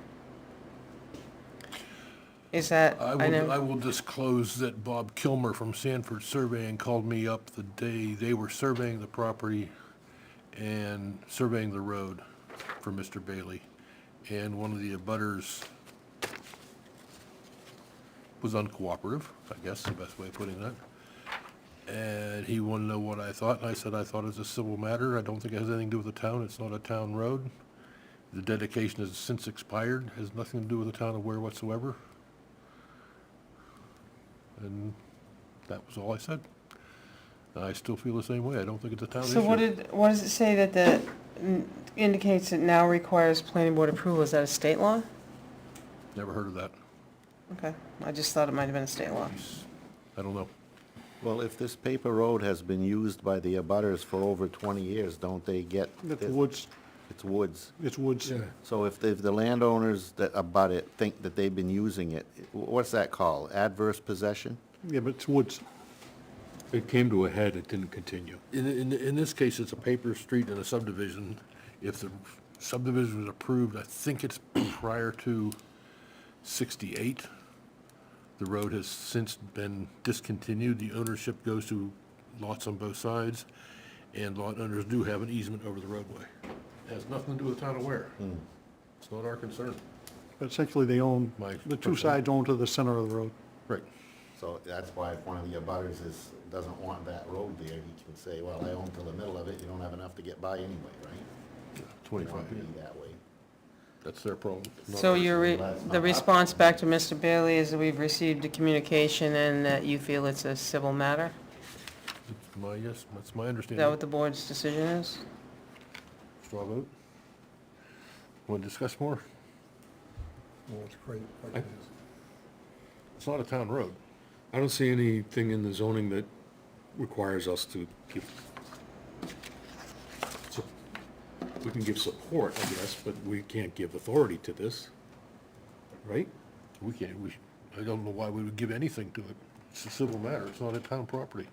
Is that, I will disclose that Bob Kilmer from Sanford Surveying called me up the day they were surveying the property and surveying the road for Mr. Bailey. And one of the abutters was uncooperative, I guess, the best way of putting that. And he wanted to know what I thought, and I said I thought it's a civil matter. I don't think it has anything to do with the town. It's not a town road. The dedication has since expired, has nothing to do with the town of Ware whatsoever. And that was all I said. I still feel the same way. I don't think it's a town issue. so what does it say that indicates it now requires planning board approval? Is that a state law? Never heard of that. Okay, I just thought it might have been a state law. I don't know. Well, if this paper road has been used by the abutters for over 20 years, don't they get? That's woods, It's woods. it's woods. So if the landowners that abut it think that they've been using it, what's that called? Adverse possession? Yeah, but it's woods. It came to a head, it didn't continue. In this case, it's a paper street and a subdivision. If the subdivision was approved, I think it's prior to 68. The road has since been discontinued. The ownership goes to lots on both sides, and lot owners do have an easement over the roadway. It has nothing to do with town of Ware. It's not our concern. But essentially, they own, My the two personal- sides own to the center of the road. Right. So that's why if one of the abutters doesn't want that road there, he can say, well, I own to the middle of it, you don't have enough to get by anyway, right? You 25 want to feet. be that way. That's their problem. not So ours. the response back to Mr. Bailey is that we've received a communication and that you feel it's a civil matter? Yes, that's my Is understanding. that what the board's decision is? Straw vote? Want to discuss more? Well, it's great, like it is. It's not a town road. I don't see anything in the zoning that requires us to give, we can give support, I guess, but we can't give authority to this, right? We can't, I don't know why we would give anything to it. It's a civil matter. It's not a town property.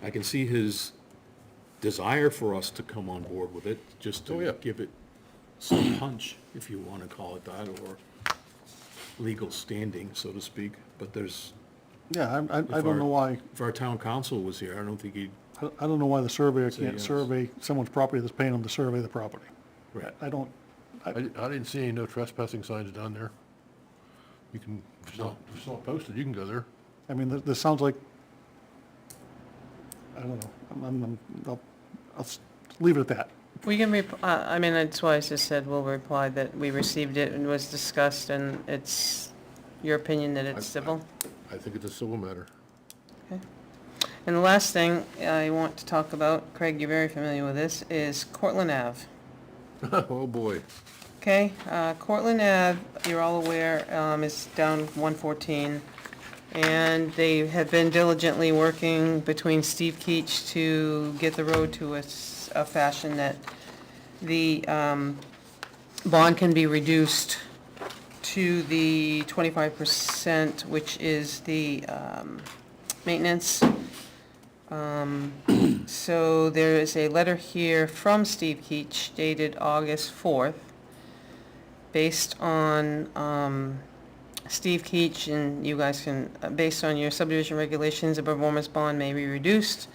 I can see his desire for us to come on board with it, just Oh, yeah. to give it some punch, if you want to call it that, or legal standing, so to speak, but there's, Yeah, I If don't our- know why, if our town council was here, I don't think he'd, I don't know why the surveyor Say can't yes. survey someone's property that's paying them to survey the property. right. I don't, I didn't see any no trespassing signs down there. You can, if it's not posted, you can go there. I mean, this sounds like, I don't know, I'll leave it at that. We can, I mean, that's why I just said we'll reply that we received it and was discussed, and it's your opinion that it's civil? I think it's a civil matter. Okay. And the last thing I want to talk about, Craig, you're very familiar with this, is Cortland Ave. Oh, boy. Okay, Cortland Ave, you're all aware, is down 114, and they have been diligently working between Steve Keach to get the road to a fashion that the bond can be reduced to the 25%, which is the maintenance. So there is a letter here from Steve Keach dated August 4th, based on Steve Keach, and you guys can, based on your subdivision regulations, a performance bond may be reduced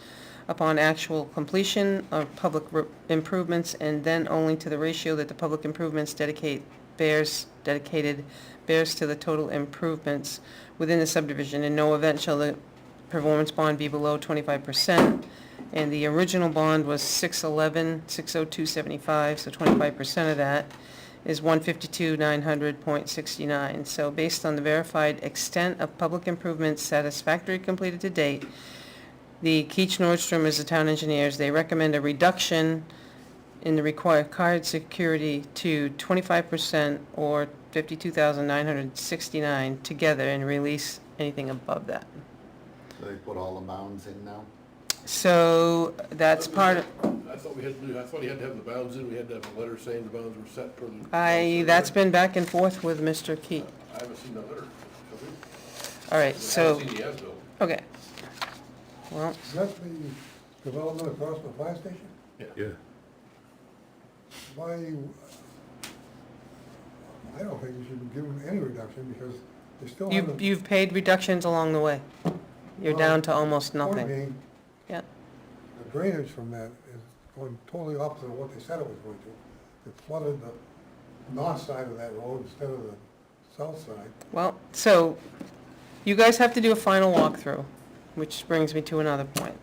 upon actual completion of public improvements, and then only to the ratio that the public improvements dedicated bears to the total improvements within the subdivision. In no event shall the performance bond be below 25%, and the original bond was 602.75, so 25% of that is 152,900.69. So based on the verified extent of public improvements satisfactory completed to date, the Keach Nordstrom is the town engineers. They recommend a reduction in the required security to 25% or 52,969 together, and release anything above that. So they put all the bounds in now? So that's part of, I thought we had to do, I thought he had to have the bounds in, we had to have a letter saying the bounds were set per the. that's been back and forth with Mr. Keach. I haven't seen that letter. All right, I so, haven't seen the as-built. okay. Well, Is that the development across the fire station? Yeah. Why, I don't think you should give them any reduction because they still haven't. you've paid reductions along the way. You're down to almost Point nothing. being, Yeah. the drainage from that is going totally opposite of what they said it was going to. It flooded the north side of that road instead of the south side. Well, so you guys have to do a final walkthrough, which brings me to another point.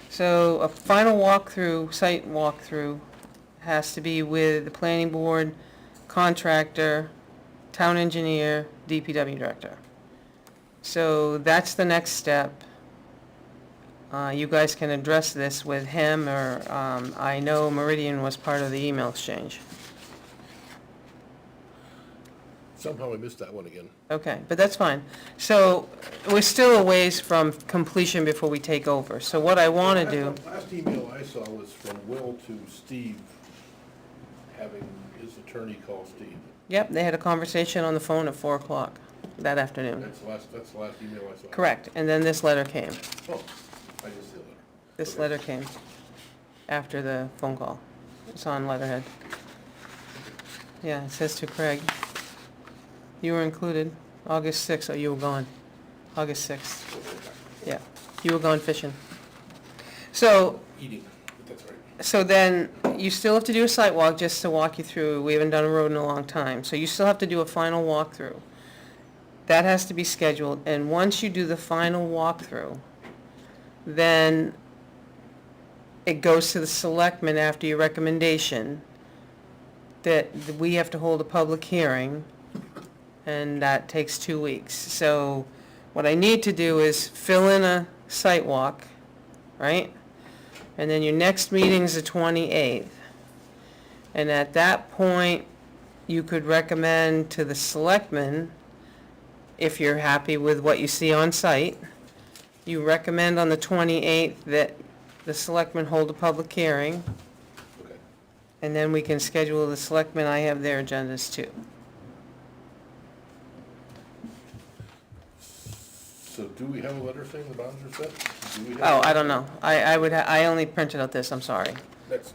So a final walkthrough, site walkthrough, has to be with the planning board, contractor, town engineer, DPW director. So that's the next step. You guys can address this with him, or I know Meridian was part of the email exchange. Somehow I missed that one again. Okay, but that's fine. So we're still a ways from completion before we take over. So what I want to do, Last email I saw was from Will to Steve, having his attorney call Steve. yep, they had a conversation on the phone at 4 o'clock. that afternoon. That's the last email I saw. Correct, and then this letter came. Oh, I just see a letter. This Okay. letter came after the phone call. It's on letterhead. Yeah, it says to Craig. You were included, August 6th, oh, you were gone, August 6th. Yeah, you were gone fishing. So, Eating, but that's right. so then, you still have to do a site walk just to walk you through. We haven't done a road in a long time, so you still have to do a final walkthrough. That has to be scheduled, and once you do the final walkthrough, then it goes to the selectmen after your recommendation that we have to hold a public hearing, and that takes 2 weeks. So what I need to do is fill in a site walk, right? And then your next meeting's the 28th. And at that point, you could recommend to the selectmen, if you're happy with what you see on site, you recommend on the 28th that the selectmen hold a public hearing, Okay. and then we can schedule the selectmen, I have their agendas too. So do we have a letter saying the bounds are set? Do we have Oh, a- I don't know. I only printed out this, I'm sorry. That's,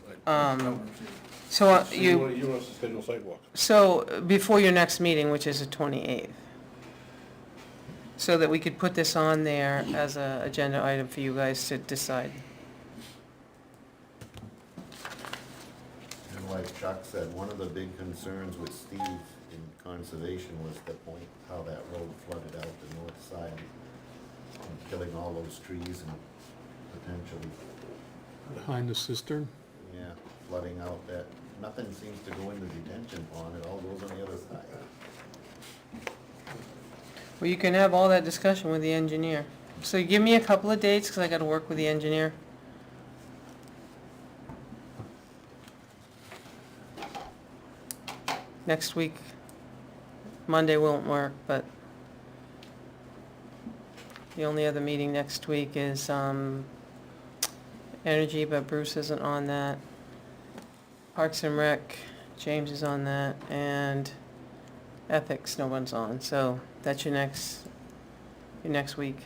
So you want us to schedule a sidewalk? So before your next meeting, which is the 28th, so that we could put this on there as a agenda item for you guys to decide. And like Chuck said, one of the big concerns with Steve in conservation was the point how that road flooded out the north side, and killing all those trees and potentially, Behind the cistern? yeah, flooding out that, nothing seems to go in the detention pond, it all goes on the other side. Well, you can have all that discussion with the engineer. So give me a couple of dates, because I got to work with the engineer. Next week, Monday won't work, but the only other meeting next week is Energy, but Bruce isn't on that. Parks and Rec, James is on that, and Ethics, no one's on, so that's your next week.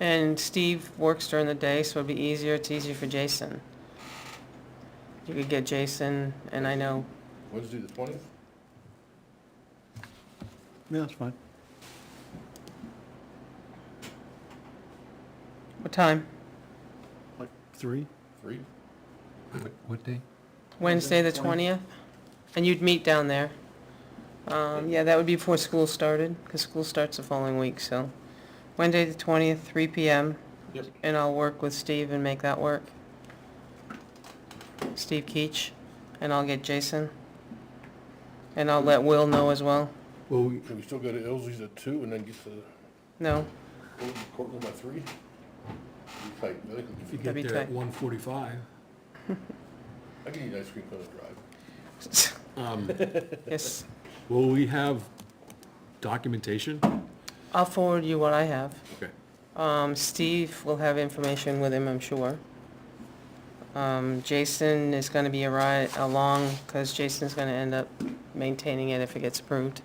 And Steve works during the day, so it'd be easier, it's easier for Jason. You could get Jason, and I know, Wednesday the 20th? Yeah, that's fine. what time? Like 3? 3? What day? Wednesday the 20th? And you'd meet down there. Yeah, that would be before school started, because school starts the following week, so. Wednesday the 20th, 3 PM. Yep. And I'll work with Steve and make that work. Steve Keach, and I'll get Jason. And I'll let Will know as well. Well, Can we still go to Ilsley's at 2 and then get to No, the courtroom at 3? Tight. I think we if you can- That'd be get there at tight. 1:45. I can eat ice cream on the drive. yes. Will we have documentation? I'll forward you what I have. Okay. Steve will have information with him, I'm sure. Jason is gonna be along, because Jason's gonna end up maintaining it if it gets approved.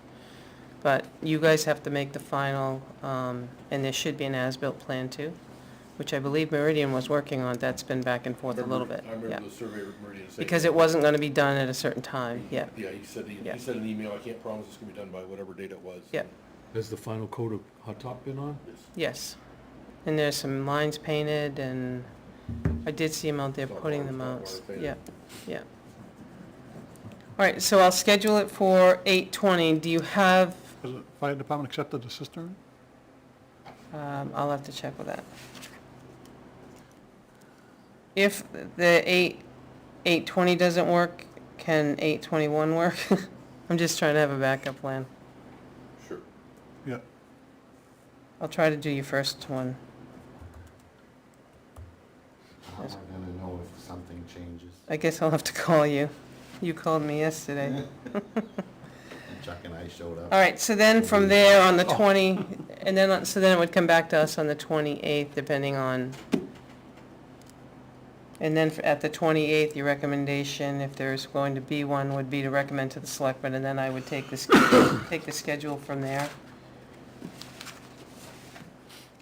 But you guys have to make the final, and there should be an as-built plan too, which I believe Meridian was working on. That's been back and forth a little bit, I yeah. remember the surveyor Meridian saying. Because it wasn't gonna be done at a certain time, yeah, Yeah, he said, Yeah. he said in an email, I can't promise it's gonna be done by whatever date it was. yeah, Has the final coat of hot top been on? Yes. yes. And there's some lines painted, and I did see him out there It's all putting water- them it's all out, water yeah, painted. yeah. All right, so I'll schedule it for 8:20. Do you have, Has the fire department accepted the cistern? I'll have to check with that. If the 8:20 doesn't work, can 8:21 work? I'm just trying to have a backup plan. Sure. Yeah. I'll try to do your first one. How am I gonna know if something changes? I guess I'll have to call you. You called me yesterday. And Chuck and I showed up. All right, so then from there on the 20, and then, so then it would come back to us on the 28th, depending on And then at the 28th, your recommendation, if there's going to be one, would be to recommend to the selectmen, and then I would take the schedule from there.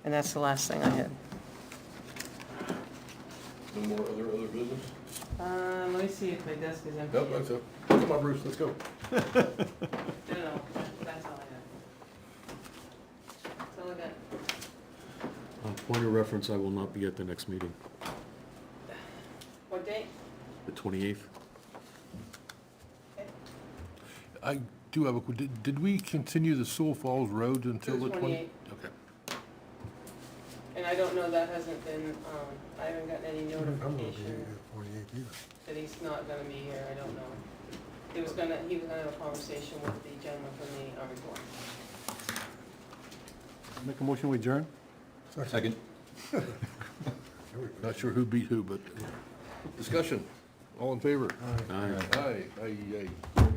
And that's the last thing I had. No more other business? Let me see if my desk is empty. Nope, that's it. Come on, Bruce, let's go. No, that's all I have. That's all I got. Point of reference, I will not be at the next meeting, What date? the 28th. I do have did we continue the Sioux Falls Road until To the the 20? 28th. Okay. And I don't know, that hasn't been, I haven't gotten any I'm not gonna be notification here 28th either. that he's not gonna be here, I don't know. He was gonna have a conversation with the gentleman from the Army Corps. Make a motion, we adjourn? Second. Not sure who beat who, but discussion. All in favor? Aye. Aye, aye, aye.